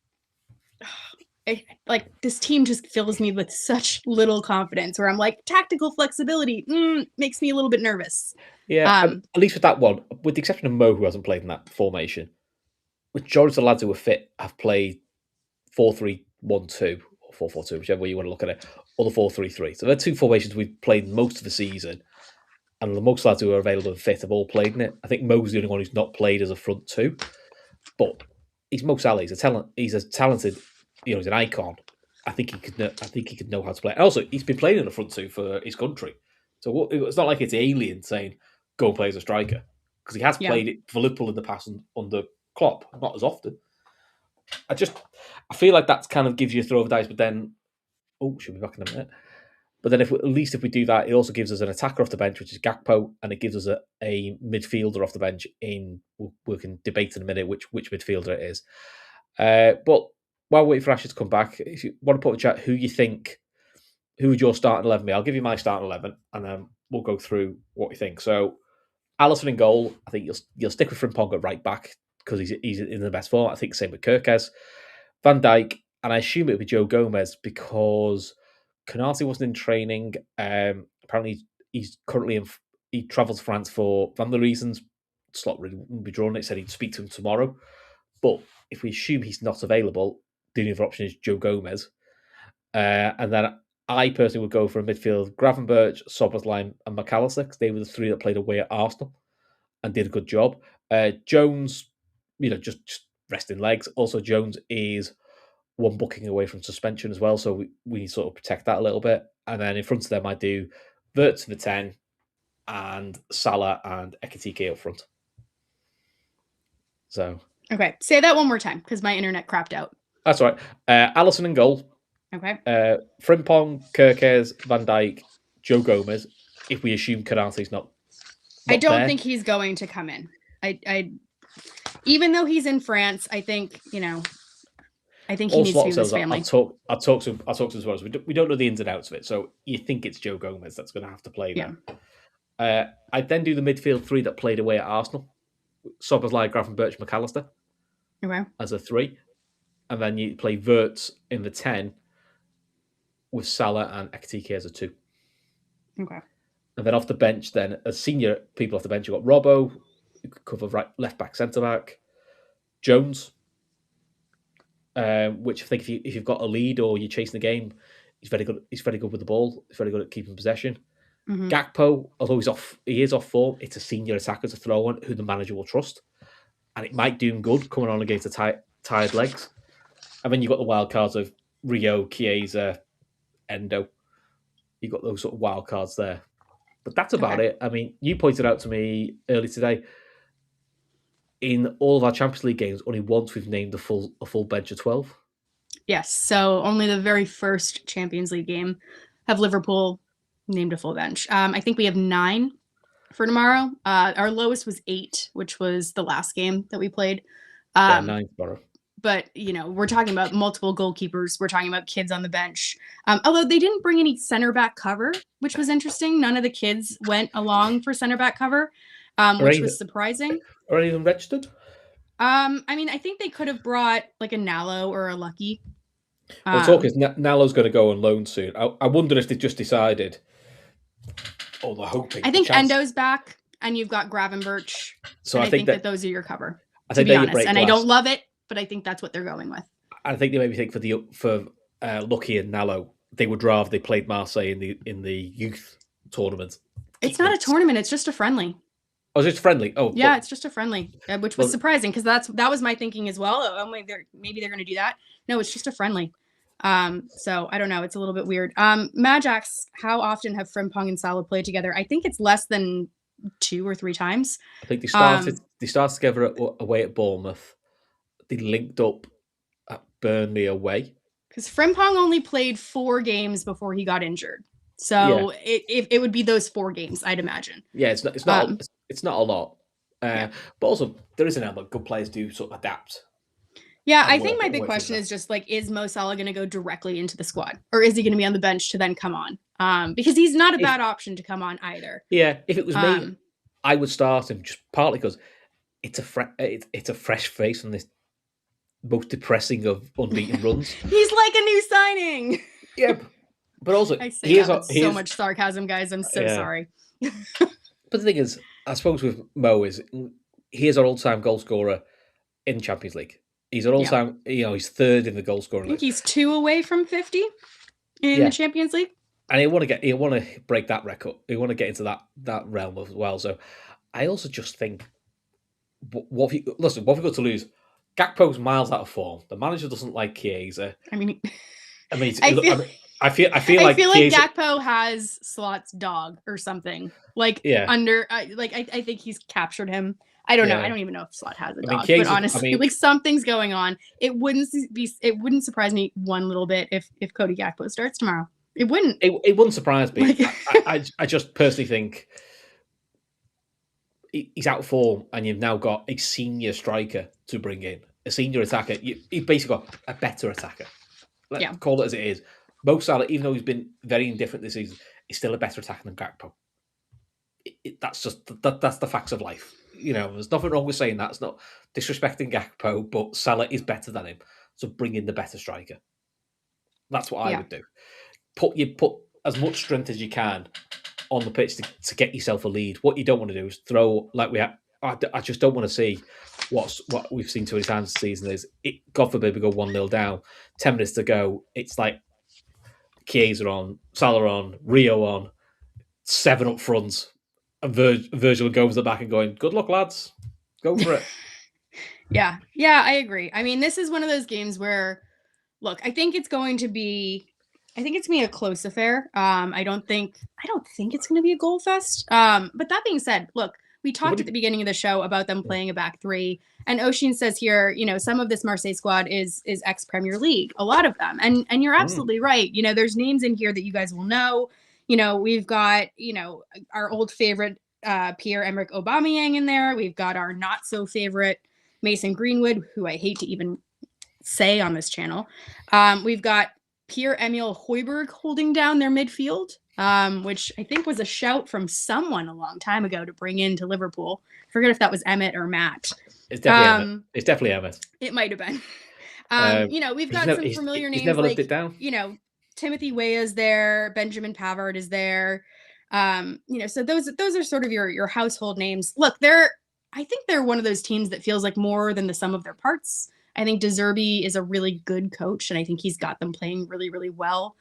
like this team just fills me with such little confidence. Where I'm like, tactical flexibility makes me a little bit nervous. Yeah, at least with that one, with the exception of Mo, who hasn't played in that formation, majority of the lads who were fit have played 4-3-1-2 or 4-4-2, whichever way you want to look at it, or the 4-3-3. So they're two formations we've played most of the season, and the most lads who are available and fit have all played in it. I think Mo's the only one who's not played as a front two, but he's Mo Salah. He's a talent. He's a talented. He's an icon. I think he could. I think he could know how to play. And also, he's been playing in the front two for his country, so it's not like it's alien saying go and play as a striker because he has Yeah. played it for Liverpool in the past under Klopp, not as often. I feel like that kind of gives you a throw of the dice, but then she'll be back in a minute. But then, at least if we do that, it also gives us an attacker off the bench, which is Gakpo, and it gives us a midfielder off the bench. We can debate in a minute which midfielder it is. But while we wait for Ashley to come back, if you want to put in chat who you think, who would your starting 11 be? I'll give you my starting 11, and then we'll go through what we think. So, Alisson in goal. I think you'll stick with Frimpong at right back because he's in the best form. I think same with Kirkes. Van Dijk, and I assume it would be Joe Gomez because Canati wasn't in training. Apparently, he's currently he travels to France for family reasons. Slot really wouldn't be drawn. It said he'd speak to him tomorrow. But if we assume he's not available, the only other option is Joe Gomez. And then I personally would go for a midfield: Gravenberch, Soboslai, and McAllister, because they were the three that played away at Arsenal and did a good job. Jones, just resting legs. Also, Jones is one booking away from suspension as well, so we sort of protect that a little bit. And then in front of them, I do Wirtz for the 10 and Salah and Ekitike up front. So Okay, say that one more time because my internet crapped out. that's all right. Alisson in goal. Okay. Frimpong, Kirkes, Van Dijk, Joe Gomez. If we assume Kanate's not I don't there. think he's going to come in. I even though he's in France, I think I think he needs to be with his family. I'll talk to him as well. We don't know the ins and outs of it, so you think it's Joe Gomez that's going to have to play there. Yeah. I'd then do the midfield three that played away at Arsenal: Soboslai, Gravenberch, McAllister. Okay. As a 3, and then you play Wirtz in the 10 with Salah and Ekitike as a 2. Okay. And then off the bench, then as senior people off the bench, you've got Robbo, who could cover right, left back, centre back, Jones, which I think if you've got a lead or you're chasing the game, he's very good. He's very good with the ball. He's very good at keeping possession. Mm-hmm. Gakpo, although he is off form, it's a senior attacker to throw on who the manager will trust, and it might do him good coming on against the tired legs. And then you've got the wild cards of Rio, Chiesa, Endo. You've got those sort of wild cards there. But that's about it. I mean, you pointed out to me earlier today, in all of our Champions League games, only once we've named a full bench of 12. Yes. So only the very first Champions League game have Liverpool named a full bench. I think we have 9 for tomorrow. Our lowest was 8, which was the last game that we played. 9 tomorrow. But, we're talking about multiple goalkeepers. We're talking about kids on the bench. Although they didn't bring any center back cover, which was interesting. None of the kids went along for center back cover, which was surprising. Are any of them registered? I mean, I think they could have brought like a Nallo or a Lucky. Well, talk is Nallo's going to go on loan soon. I wonder if they just decided, or they're hoping. I think Endo's back, and you've got Gravenberch. So I think that those are your cover. To be honest, and I don't love it, but I think that's what they're going with. I think they maybe think for Lucky and Nallo, they would rather they played Marseille in the youth tournament. It's not a tournament; it's just a friendly. Oh, it's just friendly. Oh, yeah, it's just a friendly, which was surprising because that was my thinking as well. Oh, maybe they're going to do that. No, it's just a friendly. So I don't know. It's a little bit weird. Majax, how often have Frimpong and Salah played together? I think it's less than 2 or 3 times. I think they started together away at Bournemouth. They linked up at Burnley away. Because Frimpong only played 4 games before he got injured. So it would be those 4 games, I'd imagine. Yeah, it's not a lot. But also there is an element good players do sort of adapt. Yeah, I think my big question is just like, is Mo Salah going to go directly into the squad, or is he going to be on the bench to then come on? Because he's not a bad option to come on either. Yeah, if it was me, I would start him just partly because it's a fresh face on this most depressing of unbeaten runs. He's like a new signing. Yeah, but also I say that with so much sarcasm, guys. I'm so sorry. But the thing is, I suppose with Mo is he is our all-time goal scorer in Champions League. He's an all-time, he's 3rd in the goal scoring. I think he's 2 away from 50 in the Champions League. And he'll want to break that record. He'll want to get into that realm as well. So I also just think, what have we got to lose? Gakpo's miles out of form. The manager doesn't like Chiesa. I feel like Gakpo has Slot's dog or something. I think he's captured him. I don't know. I don't even know if Slot has a dog, but honestly, something's going on. It wouldn't surprise me one little bit if Cody Gakpo starts tomorrow. It wouldn't. It wouldn't surprise me. I just personally think he's out of form, and you've now got a senior striker to bring in, a senior attacker. You've basically got a better attacker. Let's call it as it is. Mo Salah, even though he's been very indifferent this season, is still a better attacker than Gakpo. That's the facts of life. There's nothing wrong with saying that. It's not disrespecting Gakpo, but Salah is better than him. So bring in the better striker. That's what I would do. Put as much strength as you can on the pitch to get yourself a lead. What you don't want to do is throw like we have. I just don't want to see what we've seen 20 times this season. Is it? God forbid we go 1-0 down, 10 minutes to go. It's like Chiesa on, Salah on, Rio on, 7 up front. And Virgil goes to the back and going, good luck, lads. Go for it. Yeah, I agree. I mean, this is one of those games where, look, I think it's going to be a close affair. I don't think it's going to be a goal fest. But that being said, look, we talked at the beginning of the show about them playing a back 3. And Oshin says here, some of this Marseille squad is ex-Premier League, a lot of them. And you're absolutely right. There's names in here that you guys will know. We've got, our old favorite Pierre-Emerick Aubameyang in there. We've got our not so favorite Mason Greenwood, who I hate to even say on this channel. We've got Pierre-Emile Højbjerg holding down their midfield, which I think was a shout from someone a long time ago to bring into Liverpool. I forget if that was Emmett or Matt. It's definitely Emmett. It might have been. We've got some familiar names. He's never lived it down. Timothy Weah's there. Benjamin Pavard is there. So those are sort of your household names. Look, I think they're one of those teams that feels like more than the sum of their parts. I think De Zerbi is a really good coach, and I think he's got them playing really, really well.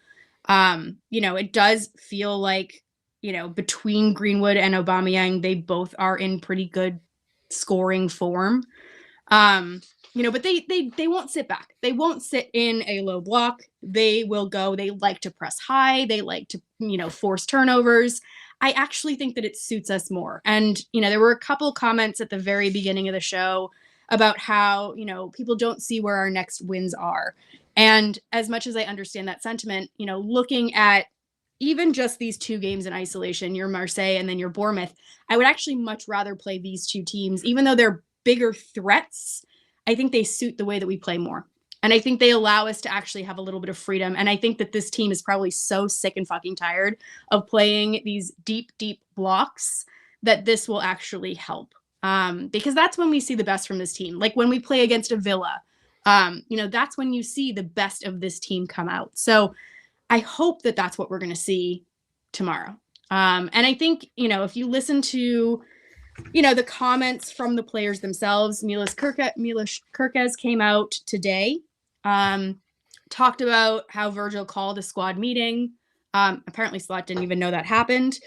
It does feel like, between Greenwood and Aubameyang, they both are in pretty good scoring form. But they won't sit back. They won't sit in a low block. They will go. They like to press high. They like to, force turnovers. I actually think that it suits us more. And, there were a couple comments at the very beginning of the show about how, people don't see where our next wins are. And as much as I understand that sentiment, looking at even just these 2 games in isolation, your Marseille and then your Bournemouth, I would actually much rather play these 2 teams, even though they're bigger threats. I think they suit the way that we play more. And I think they allow us to actually have a little bit of freedom. And I think that this team is probably so sick and fucking tired of playing these deep, deep blocks that this will actually help. Because that's when we see the best from this team. Like when we play against a Villa, that's when you see the best of this team come out. So I hope that that's what we're going to see tomorrow. And I think, if you listen to, the comments from the players themselves, Milos Kerkez came out today, talked about how Virgil called a squad meeting. Apparently Slot didn't even know that happened.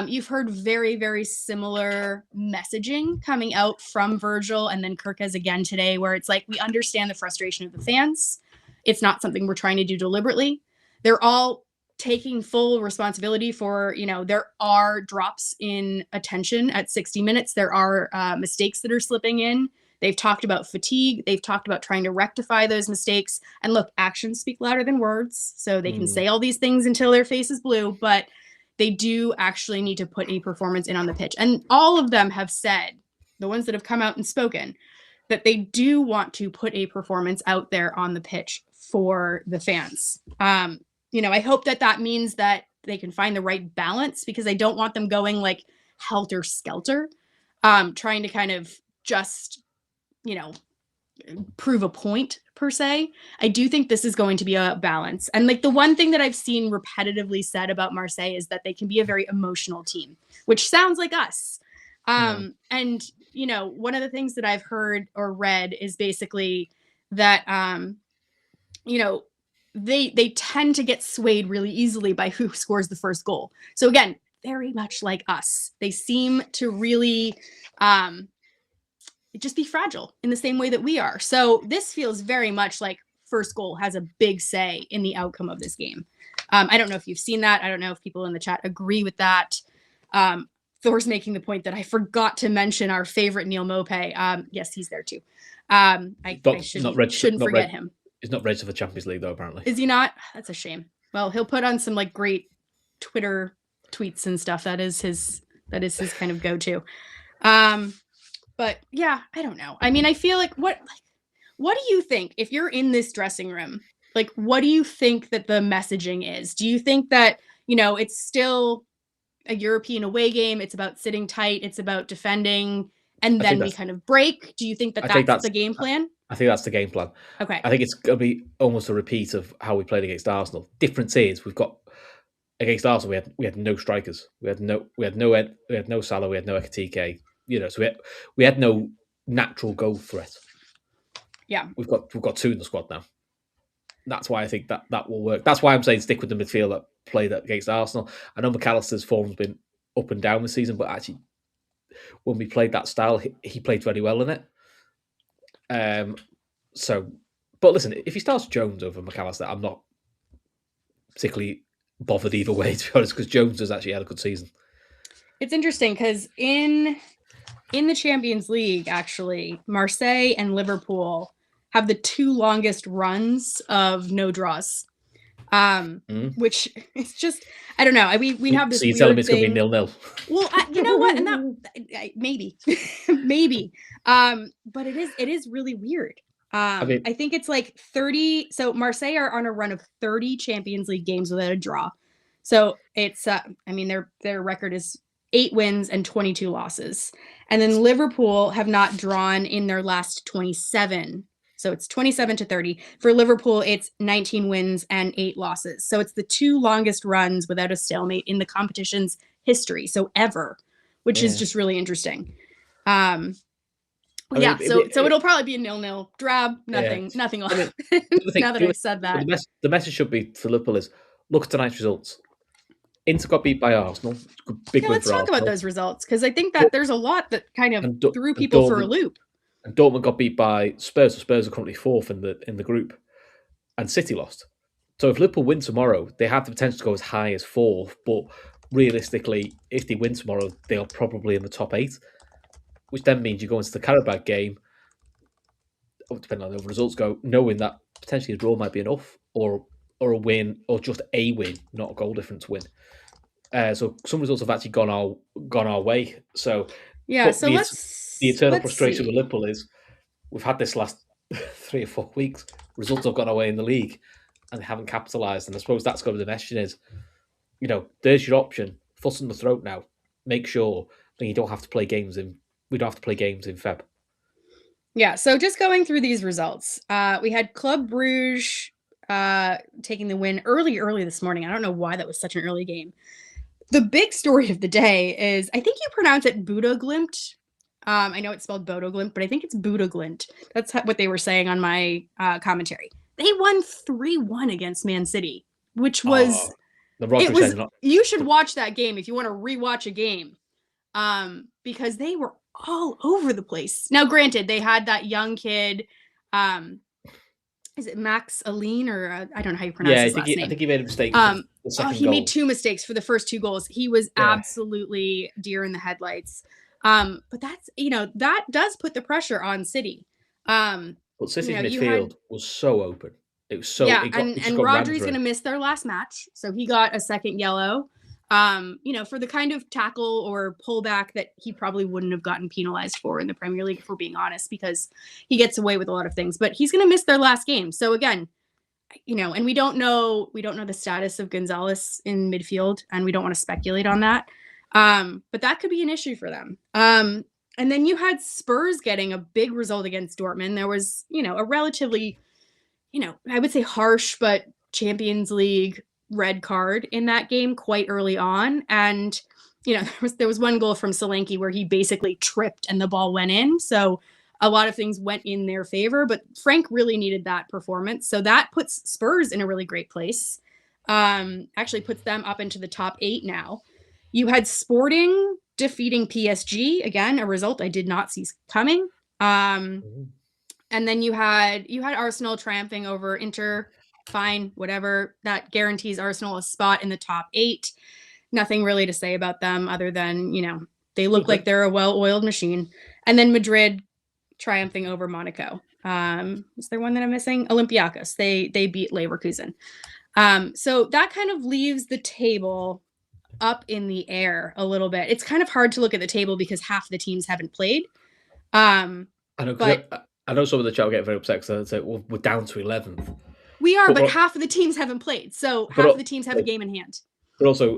You've heard very, very similar messaging coming out from Virgil and then Kerkez again today, where it's like, we understand the frustration of the fans. It's not something we're trying to do deliberately. They're all taking full responsibility for, there are drops in attention at 60 minutes. There are mistakes that are slipping in. They've talked about fatigue. They've talked about trying to rectify those mistakes. And look, actions speak louder than words. So they can say all these things until their face is blue, but they do actually need to put a performance in on the pitch. And all of them have said, the ones that have come out and spoken, that they do want to put a performance out there on the pitch for the fans. I hope that means that they can find the right balance, because I don't want them going like helter skelter, trying to kind of just, prove a point per se. I do think this is going to be a balance. And like the one thing that I've seen repetitively said about Marseille is that they can be a very emotional team, which sounds like us. And, one of the things that I've heard or read is basically that, they tend to get swayed really easily by who scores the first goal. So again, very much like us. They seem to really just be fragile in the same way that we are. So this feels very much like first goal has a big say in the outcome of this game. I don't know if you've seen that. I don't know if people in the chat agree with that. Thor's making the point that I forgot to mention our favorite Neil Mopay. Yes, he's there too. I shouldn't forget him. He's not registered for Champions League though, apparently. Is he not? That's a shame. Well, he'll put on some like great Twitter tweets and stuff. That is his kind of go-to. But yeah, I don't know. I mean, I feel like what do you think if you're in this dressing room? Like, what do you think that the messaging is? Do you think that, it's still a European away game? It's about sitting tight. It's about defending. And then we kind of break. Do you think that that's the game plan? I think that's the game plan. Okay. I think it's going to be almost a repeat of how we played against Arsenal. Difference is we've got against Arsenal we had no strikers. We had no Salah. We had no Ekitike. So we had no natural goal threat. Yeah. We've got two in the squad now. That's why I think that will work. That's why I'm saying stick with the midfield that played against Arsenal. I know McAllister's form's been up and down this season, but actually when we played that style, he played very well in it. But listen, if he starts Jones over McAllister, I'm not particularly bothered either way, to be honest, because Jones has actually had a good season. It's interesting because in the Champions League, actually, Marseille and Liverpool have the two longest runs of no draws. Which is just, I don't know. We have this. So you're telling me it's going to be 0-0? Well, you know what? And that maybe, maybe. But it is really weird. I think it's like 30. So Marseille are on a run of 30 Champions League games without a draw. So it's, their record is 8 wins and 22 losses. And then Liverpool have not drawn in their last 27. So it's 27-30. For Liverpool, it's 19 wins and 8 losses. So it's the two longest runs without a stalemate in the competition's history. So ever, which is just really interesting. So it'll probably be a 0-0 drab. Nothing will happen. Now that I said that. The message should be for Liverpool is look at tonight's results. Inter got beat by Arsenal. Big win let's for talk Arsenal. about those results, because I think that there's a lot that kind of threw people for a loop. And Dortmund got beat by Spurs. So Spurs are currently 4th in the group, and City lost. So if Liverpool win tomorrow, they have the potential to go as high as 4th. But realistically, if they win tomorrow, they are probably in the top 8, which then means you go into the Carabao game, depending on how the results go, knowing that potentially a draw might be enough, or a win, or just a win, not a goal difference win. So some results have actually gone our way. So yeah. So the eternal frustration with Liverpool is we've had this last 3 or 4 weeks. Results have gone away in the league, and they haven't capitalised. And I suppose that's got to be the question is, there's your option. Fuss in the throat now. Make sure that you don't have to play games in. We don't have to play games in Feb. Yeah. So just going through these results, we had Club Bruges taking the win early this morning. I don't know why that was such an early game. the big story of the day is, I think you pronounce it Buddha Glimt. I know it's spelled Bodo Glimt, but I think it's Buddha Glimt. That's what they were saying on my commentary. They won 3-1 against Man City, which was the Rodri was. You should watch that game if you want to rewatch a game, because they were all over the place. Now, granted, they had that young kid. Is it Max Aline, or I don't know how you pronounce his last name. I think he made a mistake. He made 2 mistakes for the first 2 goals. He was absolutely deer in the headlights. But that's, that does put the pressure on City. But City's midfield was so open. It was so and Rodri's going to miss their last match, so he got a second yellow. For the kind of tackle or pullback that he probably wouldn't have gotten penalized for in the Premier League, if we're being honest, because he gets away with a lot of things. But he's going to miss their last game. So again, and we don't know the status of Gonzalez in midfield, and we don't want to speculate on that. But that could be an issue for them. And then you had Spurs getting a big result against Dortmund. There was, a relatively, I would say harsh, but Champions League red card in that game quite early on. And, there was one goal from Solanke where he basically tripped and the ball went in. So a lot of things went in their favor, but Frank really needed that performance. So that puts Spurs in a really great place. Actually puts them up into the top 8 now. You had Sporting defeating PSG, again, a result I did not see coming. And then you had Arsenal triumphing over Inter. Fine, whatever. That guarantees Arsenal a spot in the top 8. Nothing really to say about them other than, they look like they're a well-oiled machine. And then Madrid triumphing over Monaco. Is there one that I'm missing? Olympiacos. They beat Leverkusen. So that kind of leaves the table up in the air a little bit. It's kind of hard to look at the table because half the teams haven't played. I know some of the chat will get very upset because they say, well, we're down to 11th. We are, but half of the teams haven't played. So half of the teams have a game in hand. But also,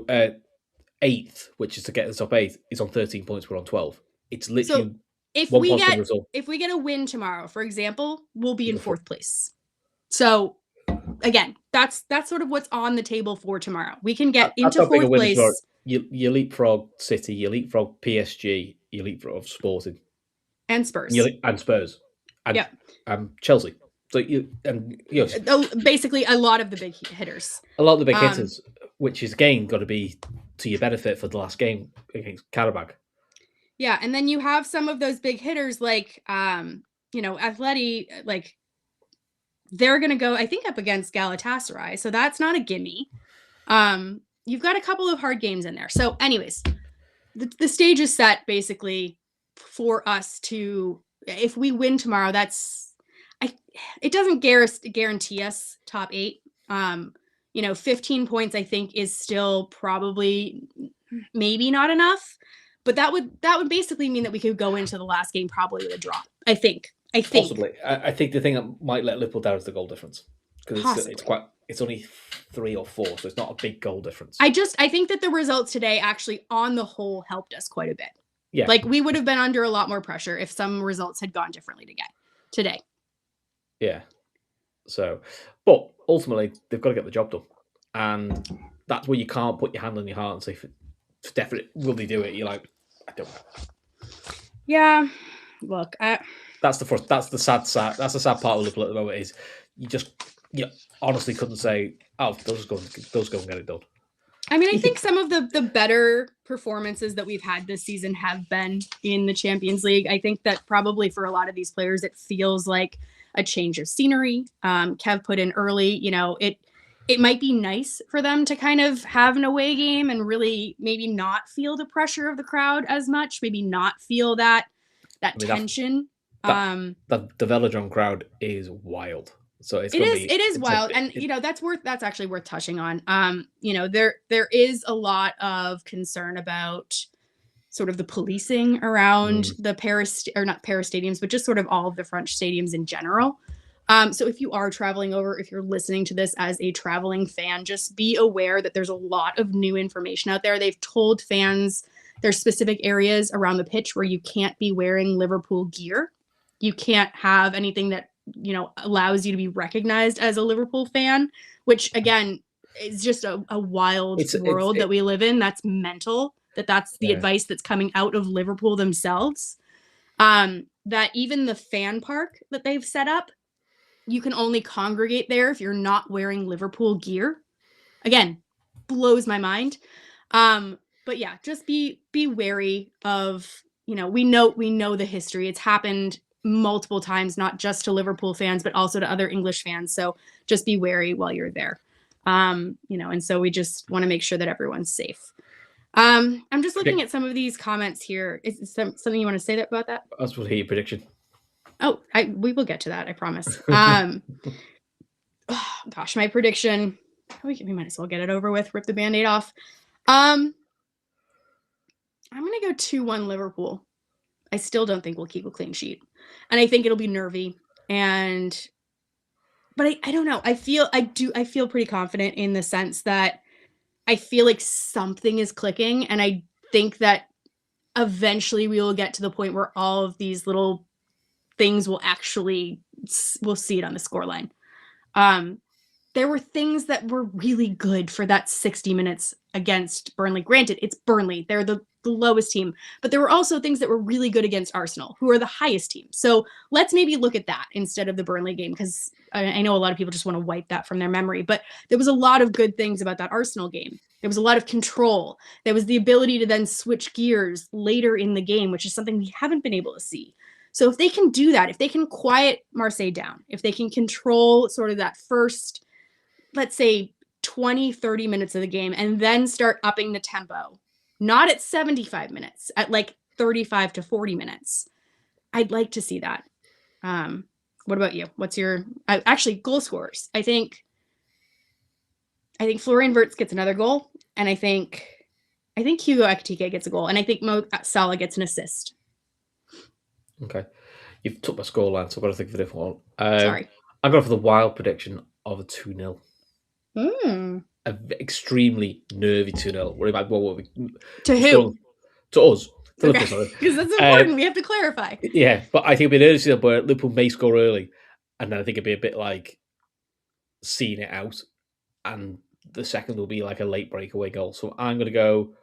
8th, which is to get the top 8, is on 13 points. We're on 12. It's literally if we get a win tomorrow, for example, we'll be in 4th place. So again, that's sort of what's on the table for tomorrow. We can get into 4th place. You leapfrog City, you leapfrog PSG, you leapfrog Sporting. And Spurs. And Spurs. And Chelsea. So basically a lot of the big hitters. A lot of the big hitters, which is again got to be to your benefit for the last game against Karabakh. Yeah, and then you have some of those big hitters like Atleti, like they're gonna go, I think, up against Galatasaray. So that's not a gimme. You've got a couple of hard games in there. So anyways, the stage is set basically for us to, if we win tomorrow, it doesn't guarantee us top 8. 15 points I think is still probably maybe not enough, but that would basically mean that we could go into the last game probably with a draw. I think. Possibly. I think the thing that might let Liverpool down is the goal difference, because it's only 3 or 4, so it's not a big goal difference. I think that the results today actually on the whole helped us quite a bit. Yeah. Like we would have been under a lot more pressure if some results had gone differently today. Yeah. So, but ultimately, they've got to get the job done. And that's where you can't put your hand on your heart and say, for definite, will they do it? You're like, I don't know. Yeah. Look, that's the sad part of Liverpool at the moment is you honestly couldn't say, oh, those go and get it done. I mean, I think some of the better performances that we've had this season have been in the Champions League. I think that probably for a lot of these players, it feels like a change of scenery. Kev put in early, it might be nice for them to kind of have an away game and really maybe not feel the pressure of the crowd as much, maybe not feel that tension. The Velodrome crowd is wild. So it is wild. And that's actually worth touching on. There is a lot of concern about sort of the policing around the Paris, or not Paris stadiums, but just sort of all of the French stadiums in general. So if you are traveling over, if you're listening to this as a traveling fan, just be aware that there's a lot of new information out there. They've told fans there's specific areas around the pitch where you can't be wearing Liverpool gear. You can't have anything that, allows you to be recognized as a Liverpool fan, which again, it's just a wild world that we live in. That's mental. That's the advice that's coming out of Liverpool themselves. That even the fan park that they've set up, you can only congregate there if you're not wearing Liverpool gear. Again, blows my mind. But yeah, just be wary of, we know the history. It's happened multiple times, not just to Liverpool fans, but also to other English fans. So just be wary while you're there. And so we just want to make sure that everyone's safe. I'm just looking at some of these comments here. Is something you want to say about that? I was going to hear your prediction. Oh, we will get to that, I promise. Oh, gosh, my prediction. We might as well get it over with. Rip the Band-Aid off. I'm going to go 2-1 Liverpool. I still don't think we'll keep a clean sheet. And I think it'll be nervy. But I don't know. I feel pretty confident in the sense that I feel like something is clicking. And I think that eventually we will get to the point where all of these little things we'll see it on the scoreline. There were things that were really good for that 60 minutes against Burnley. Granted, it's Burnley. They're the lowest team. But there were also things that were really good against Arsenal, who are the highest team. So let's maybe look at that instead of the Burnley game, because I know a lot of people just want to wipe that from their memory. But there was a lot of good things about that Arsenal game. There was a lot of control. There was the ability to then switch gears later in the game, which is something we haven't been able to see. So if they can do that, if they can quiet Marseille down, if they can control sort of that first, let's say 20, 30 minutes of the game, and then start upping the tempo, not at 75 minutes, at like 35 to 40 minutes, I'd like to see that. What about you? What's your actually goal scorers? I think Florian Wirtz gets another goal, and I think Hugo Ekitike gets a goal, and I think Mo Salah gets an assist. Okay. You've took my scoreline, so I've got to think of a different one. Sorry. I'm going for the wild prediction of a 2-0. An extremely nervy 2-0. What about to who? To us. To okay. Because that's important. We have to clarify. Yeah, but I think it'll be an early season where Liverpool may score early, and then I think it'll be a bit like seeing it out, and the second will be like a late breakaway goal. So I'm going to go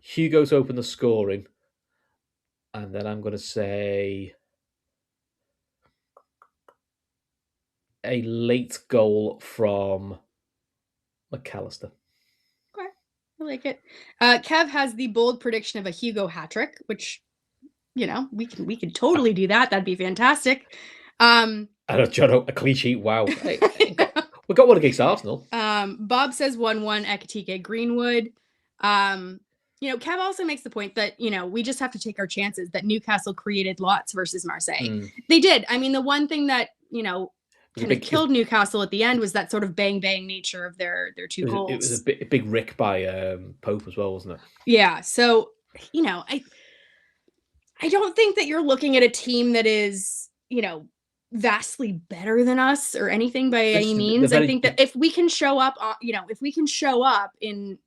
Hugo to open the scoring, and then I'm going to say a late goal from McAllister. Okay, I like it. Kev has the bold prediction of a Hugo hat-trick, which, we can totally do that. That'd be fantastic. I don't, John, a clean sheet. Wow. We got one against Arsenal. Bob says 1-1 Ekitike Greenwood. Kev also makes the point that, we just have to take our chances, that Newcastle created lots versus Marseille. They did. I mean, the one thing that, kind of killed Newcastle at the end was that sort of bang nature of their two goals. It was a big rick by Pope as well, wasn't it? Yeah. So, I don't think that you're looking at a team that is, vastly better than us or anything by any means. I think that if we can show up, in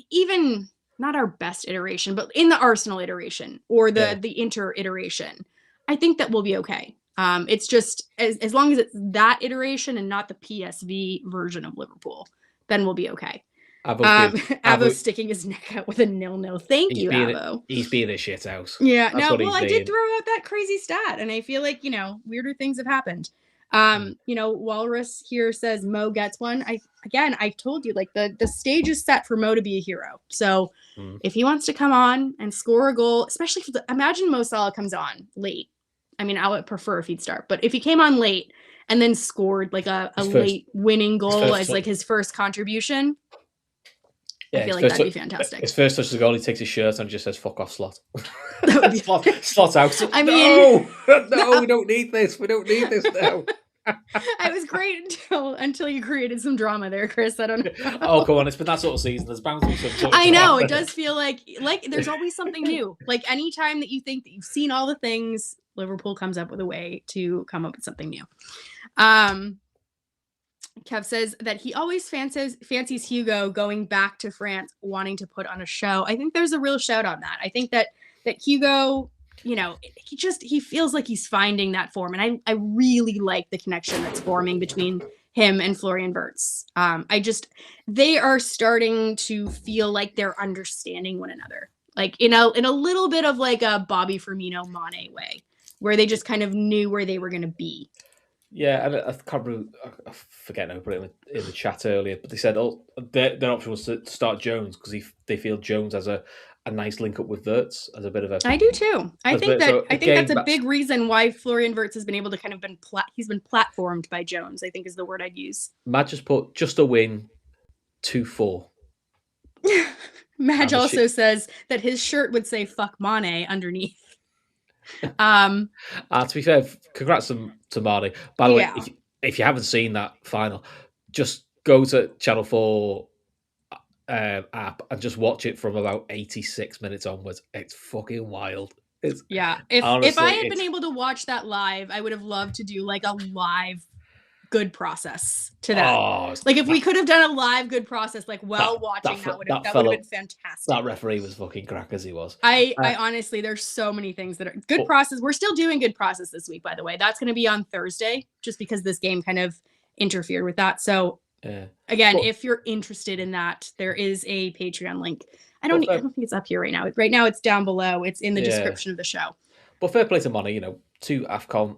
even not our best iteration, but in the Arsenal iteration or the Inter iteration, I think that we'll be okay. It's just as long as it's that iteration and not the PSV version of Liverpool, then we'll be okay. Avo's sticking his neck out with a 0-0. Thank you, Avo. He's being a shit house. Yeah. I did throw out that crazy stat, and I feel like, weirder things have happened. Walrus here says Mo gets one. I've told you, like, the stage is set for Mo to be a hero. So if he wants to come on and score a goal, especially imagine Mo Salah comes on late. I mean, I would prefer if he'd start, but if he came on late and then scored like a late winning goal as like his first contribution, I feel like that'd be fantastic. His first touch of the goal, he takes his shirt and just says "fuck off, slot." Slot out. I mean, no, we don't need this. We don't need this now. It was great until you created some drama there, Chris. I don't know. Oh, come on. It's been that sort of season. There's bound to be some sort of I know. It does feel like there's always something new. Like anytime that you think that you've seen all the things, Liverpool comes up with a way to come up with something new. Kev says that he always fancies Hugo going back to France, wanting to put on a show. I think there's a real shout on that. I think that Hugo, he feels like he's finding that form. And I really like the connection that's forming between him and Florian Wirtz. They are starting to feel like they're understanding one another, like in a little bit of like a Bobby Firmino Mane way, where they just kind of knew where they were going to be. Yeah, and I can't remember, I forget now, I put it in the chat earlier, but they said their option was to start Jones because they feel Jones has a nice link up with Wirtz as a bit of a. I do too. I think that's a big that's reason why Florian Wirtz has been able to kind of he's been platformed by Jones, I think is the word I'd use. Matt just put just a win, 2-4. Madge also says that his shirt would say "fuck Mane" underneath. To be fair, congrats to Mane. By the way, if you haven't seen that final, just go to Channel 4 app and just watch it from about 86 minutes onwards. It's fucking wild. If I had been able to watch that live, I would have loved to do like a live good process to that. Like if we could have done a live good process, like watching that would have been fantastic. That referee was fucking crack as he was. I honestly, there's so many things that are good process. We're still doing good process this week, by the way. That's going to be on Thursday, just because this game kind of interfered with that. So again, if you're interested in that, there is a Patreon link. I don't think it's up here right now. Right now, it's down below. It's in the description of the show. But fair play to Mane, two Africa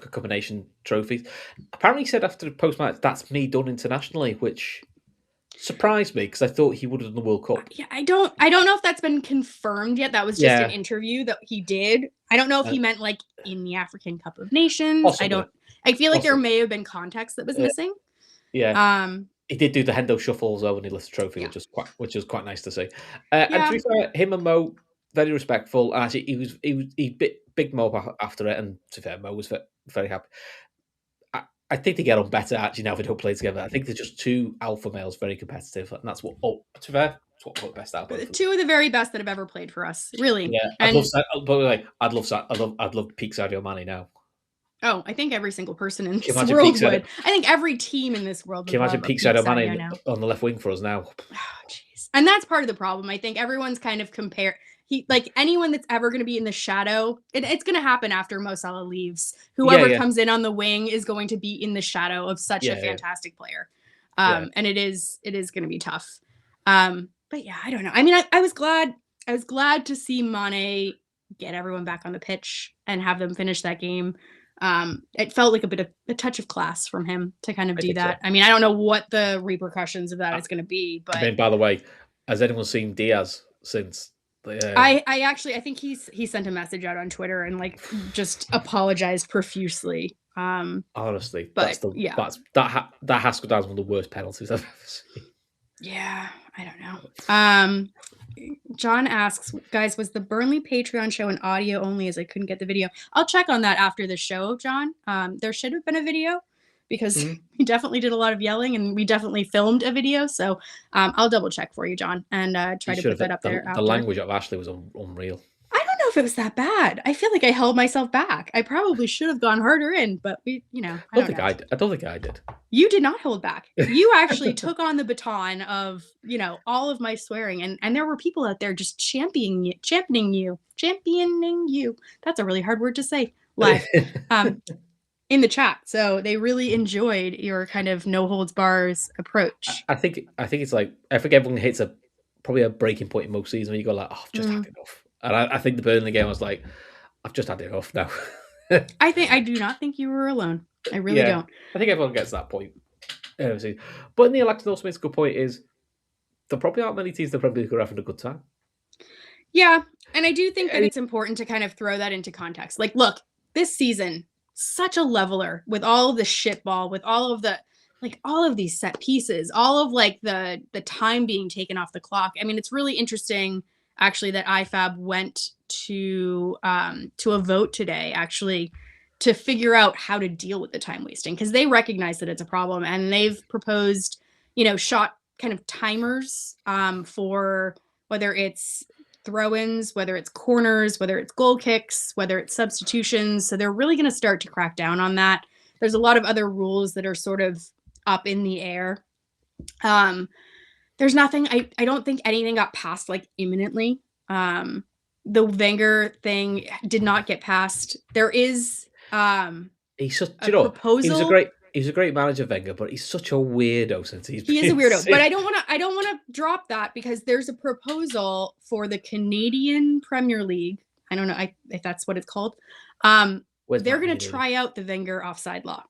Cup of Nations trophies. Apparently, he said after the post-match, that's me done internationally, which surprised me because I thought he would have done the World Cup. Yeah, I don't know if that's been confirmed yet. That was just an interview that he did. I don't know if he meant like in the African Cup of Nations. Possibly. I feel like there may have been context that was missing. Yeah. He did do the Hendo shuffle as well when he lifted the trophy, which was quite nice to see. And to be fair, him and Mo very respectful. And actually, he big Mo after it, and to be fair, Mo was very happy. I think they get on better actually now they don't play together. I think they're just two alpha males, very competitive, and that's what. To be fair, that's what put the best out of them. Two of the very best that have ever played for us, really. Yeah, I'd love peak Sadio Mane now. Oh, I think every single person in this world would. I think every team in this world would. Can you imagine peak Sadio Mane on the left wing for us now? Oh, jeez. And that's part of the problem. I think everyone's kind of like anyone that's ever going to be in the shadow, it's going to happen after Mo Salah leaves. Whoever comes in on the wing is going to be in the shadow of such a fantastic player. And it is going to be tough. But yeah, I don't know. I mean, I was glad to see Mane get everyone back on the pitch and have them finish that game. It felt like a touch of class from him to kind of do that. So. I mean, I don't know what the repercussions of that is going to be, but I mean, by the way, has anyone seen Diaz since? I think he sent a message out on Twitter and like just apologized profusely. Honestly, but that has to go down as one of the worst penalties I've ever seen. Yeah, I don't know. John asks, guys, was the Burnley Patreon show an audio only as I couldn't get the video? I'll check on that after the show, John. There should have been a video because we definitely did a lot of yelling and we definitely filmed a video. So I'll double check for you, John, and try to put that up there. The language of Ashley was unreal. I don't know if it was that bad. I feel like I held myself back. I probably should have gone harder in, but I don't think I did. You did not hold back. You actually took on the baton of, all of my swearing, and there were people out there just championing you. That's a really hard word to say live. In the chat. So they really enjoyed your kind of no holds bars approach. I think it's like, I think everyone hits probably a breaking point in most seasons when you go like, oh, I've just had enough. And I think the Burnley game was like, I've just had enough now. I do not think you were alone. I really don't. I think everyone gets that point. But Neil Acton also makes a good point is there probably aren't many teams that probably are having a good time. Yeah. And I do think that it's important to kind of throw that into context. Like, look, this season, such a leveler with all of the shit ball, with all of these set pieces, all of like the time being taken off the clock. I mean, it's really interesting actually that IFAB went to a vote today actually to figure out how to deal with the time wasting, because they recognize that it's a problem and they've proposed, shot kind of timers for whether it's throw-ins, whether it's corners, whether it's goal kicks, whether it's substitutions. So they're really going to start to crack down on that. There's a lot of other rules that are sort of up in the air. There's nothing, I don't think anything got passed like imminently. The Wenger thing did not get passed. There is he's such, proposal. he's a great manager, Wenger, but he's such a weirdo since he's He is a been weirdo, but sick. I don't want to drop that because there's a proposal for the Canadian Premier League. I don't know if that's what it's called. Where's They're Matt going when to you need him? try out the Wenger offside law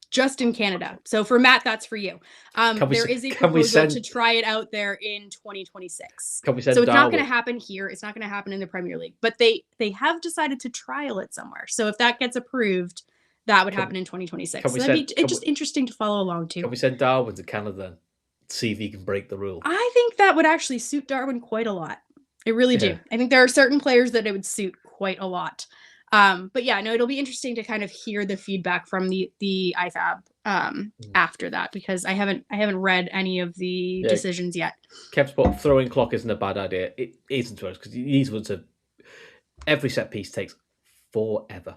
just in Canada. So for Matt, that's for you. There is a proposal to try it out there in 2026. Can we send So it's not Darwin? going to happen here. It's not going to happen in the Premier League, but they have decided to trial it somewhere. So if that gets approved, that would happen in 2026. So that'd be just interesting to follow along too. Can we send Darwin to Canada and see if he can break the rule? I think that would actually suit Darwin quite a lot. I really do. I think there are certain players that it would suit quite a lot. But yeah, no, it'll be interesting to kind of hear the feedback from the IFAB after that, because I haven't read any of the decisions yet. Kev's put throwing clock isn't a bad idea. It isn't to us because these ones are every set piece takes forever.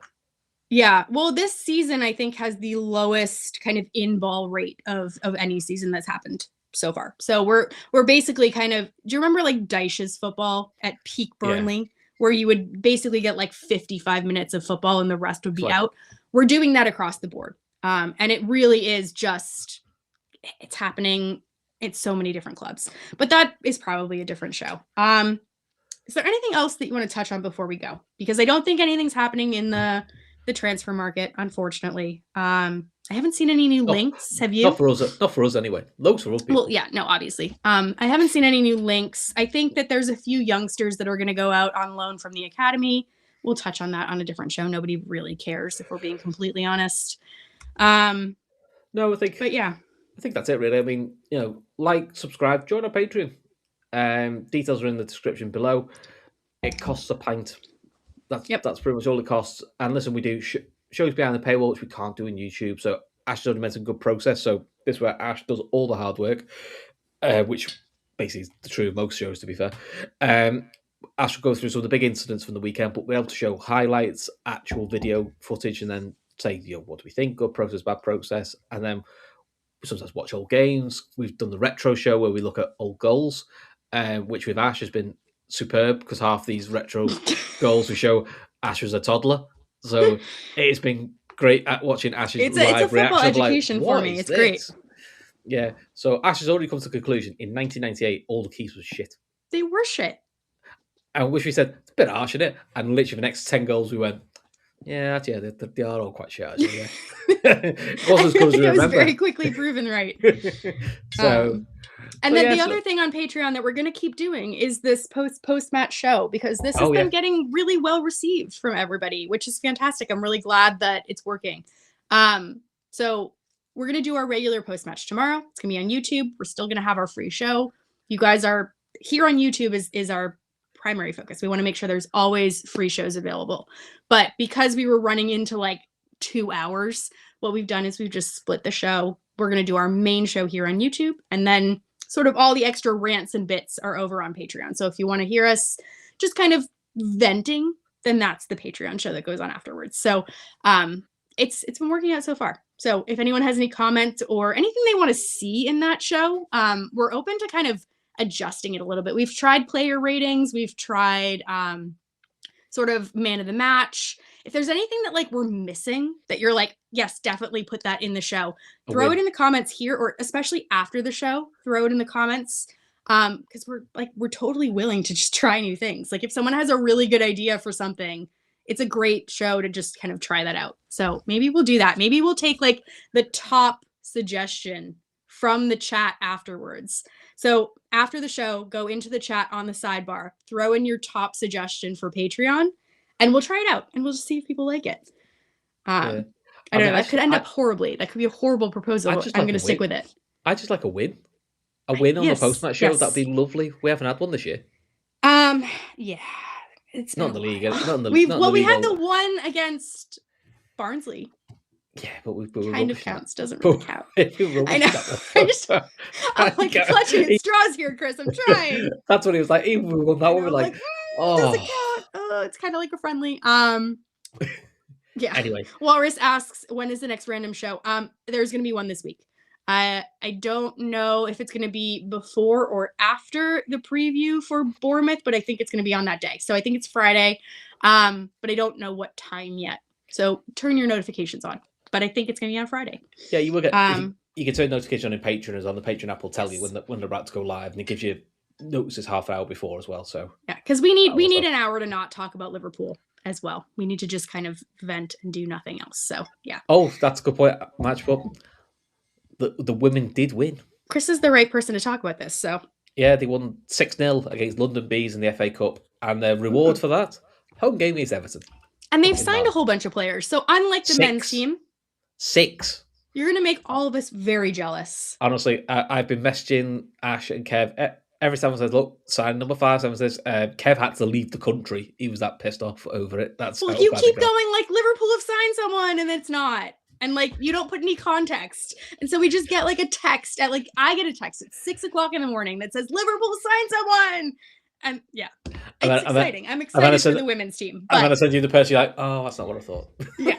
Yeah, well, this season I think has the lowest kind of in-ball rate of any season that's happened so far. So we're basically kind of, do you remember like Dyche's football at peak Burnley, where you would basically get like 55 minutes of football and the rest would be out? We're doing that across the board. And it really is just, it's happening at so many different clubs. But that is probably a different show. Is there anything else that you want to touch on before we go? Because I don't think anything's happening in the transfer market, unfortunately. I haven't seen any new links. Have you? Not for us anyway. Loads for us people. Well, yeah, no, obviously. I haven't seen any new links. I think that there's a few youngsters that are going to go out on loan from the academy. We'll touch on that on a different show. Nobody really cares, if we're being completely honest. No, I think. But yeah, I think that's it, really. I mean, like, subscribe, join our Patreon. Details are in the description below. It costs a pint. That's pretty much all it costs. And listen, we do shows behind the paywall, which we can't do on YouTube. So Ash has already made some good process. So this is where Ash does all the hard work, which basically is the truth of most shows, to be fair. Ash will go through some of the big incidents from the weekend, but we're able to show highlights, actual video footage, and then say, what do we think? Good process, bad process. And then we sometimes watch old games. We've done the retro show where we look at old goals, which with Ash has been superb, because half these retro goals we show Ash was a toddler. So it's been great at watching Ash's live reaction. It's a football education for me. It's great. Yeah. So Ash has already come to the conclusion in 1998 all the keys was shit. They were shit. And which we said, it's a bit harsh, isn't it? And literally the next 10 goals we went, they are all quite shit, actually. Yeah. It wasn't as good as we remember. It was very quickly proven right. And then the other thing on Patreon that we're going to keep doing is this post-match show, because this has been getting really well received from everybody, which is fantastic. I'm really glad that it's working. So we're going to do our regular post-match tomorrow. It's going to be on YouTube. We're still going to have our free show. You guys are here on YouTube is our primary focus. We want to make sure there's always free shows available. But because we were running into like 2 hours, what we've done is we've just split the show. We're going to do our main show here on YouTube, and then sort of all the extra rants and bits are over on Patreon. So if you want to hear us just kind of venting, then that's the Patreon show that goes on afterwards. So it's been working out so far. So if anyone has any comments or anything they want to see in that show, we're open to kind of adjusting it a little bit. We've tried player ratings. We've tried sort of man of the match. If there's anything that like we're missing that you're like, yes, definitely put that in the show, throw it in the comments here, or especially after the show, throw it in the comments. Because we're totally willing to just try new things. Like if someone has a really good idea for something, it's a great show to just kind of try that out. So maybe we'll do that. Maybe we'll take like the top suggestion from the chat afterwards. So after the show, go into the chat on the sidebar, throw in your top suggestion for Patreon, and we'll try it out, and we'll just see if people like it. I don't know. That could end up horribly. That could be a horrible proposal. I'm going to stick with it. I just like a win. A win on the post-match show. Yes. That'd be lovely. We haven't had one this year. Yeah. It's not in the league. We had the one against Barnsley. Yeah, but we kind of counts. Doesn't really count. I know. I'm like clutching at straws here, Chris. I'm trying. That's what he was like. Even we won that one, we're like, doesn't count. Oh, it's kind of like a friendly. Yeah. Anyway, Walrus asks, when is the next random show? There's going to be one this week. I don't know if it's going to be before or after the preview for Bournemouth, but I think it's going to be on that day. So I think it's Friday. But I don't know what time yet. So turn your notifications on. but I think it's going to be on Friday. Yeah, you will get. You can turn notification on in Patreon, as on the Patreon app will tell you when they're about to go live, and it gives you notices half an hour before as well. So yeah, because we need an hour to not talk about Liverpool as well. We need to just kind of vent and do nothing else. So yeah. Oh, that's a good point. Match, but the women did win. Chris is the right person to talk about this. So yeah, they won 6-0 against London Bees in the FA Cup, and the reward for that home game is Everton. And they've signed a whole bunch of players. So unlike the men's team, 6. You're going to make all of us very jealous. Honestly, I've been messaging Ash and Kev. Every time I says, look, sign number 5, someone says, Kev had to leave the country. He was that pissed off over it. That's well, you keep going like Liverpool have signed someone and it's not. And like, you don't put any context. And so we just get like a text at like, I get a text at 6 o'clock in the morning that says Liverpool signed someone. And yeah, it's exciting. I'm excited for the women's team. But I'm going to send you the person you're like, oh, that's not what I thought. Yeah.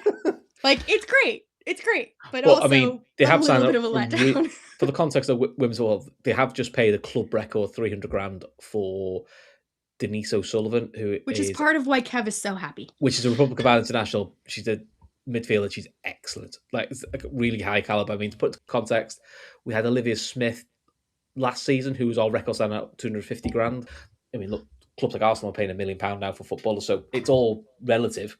Like, it's great. It's great. But well, also, I mean, they have signed a bit of a letdown. For the context of women's world, they have just paid a club record $300,000 for Denise O'Sullivan, which is part of why Kev is so happy. Which is a Republic of Ireland international. She's a midfielder. She's excellent. Like, it's like really high caliber. I mean, to put it into context, we had Olivia Smith last season, who was our record signing at $250,000. I mean, look, clubs like Arsenal are paying £1 million now for footballers, so it's all relative.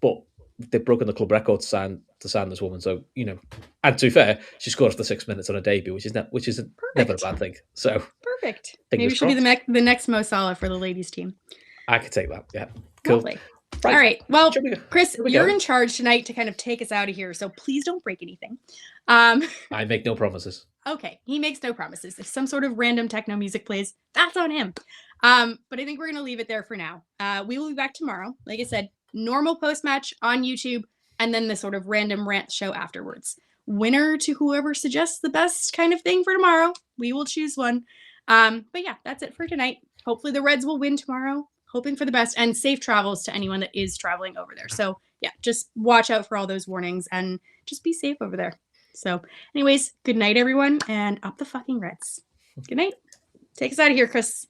But they've broken the club record to sign this woman. So, you know, and to be fair, she scored after 6 minutes on a debut, which is never a bad thing. So perfect. Maybe she'll be the next Mo Salah for the ladies team. I could take that. Yeah. Cool. Lovely. Right. All right. Well, Chris, you're in charge tonight to kind of take us out of here. So please don't break anything. I make no promises. Okay. He makes no promises. If some sort of random techno music plays, that's on him. But I think we're going to leave it there for now. We will be back tomorrow. Like I said, normal post-match on YouTube, and then the sort of random rant show afterwards. Winner to whoever suggests the best kind of thing for tomorrow. We will choose one. But yeah, that's it for tonight. Hopefully the Reds will win tomorrow. Hoping for the best, and safe travels to anyone that is traveling over there. So yeah, just watch out for all those warnings and just be safe over there. So anyways, good night, everyone, and up the fucking Reds. Good night. Take us out of here, Chris.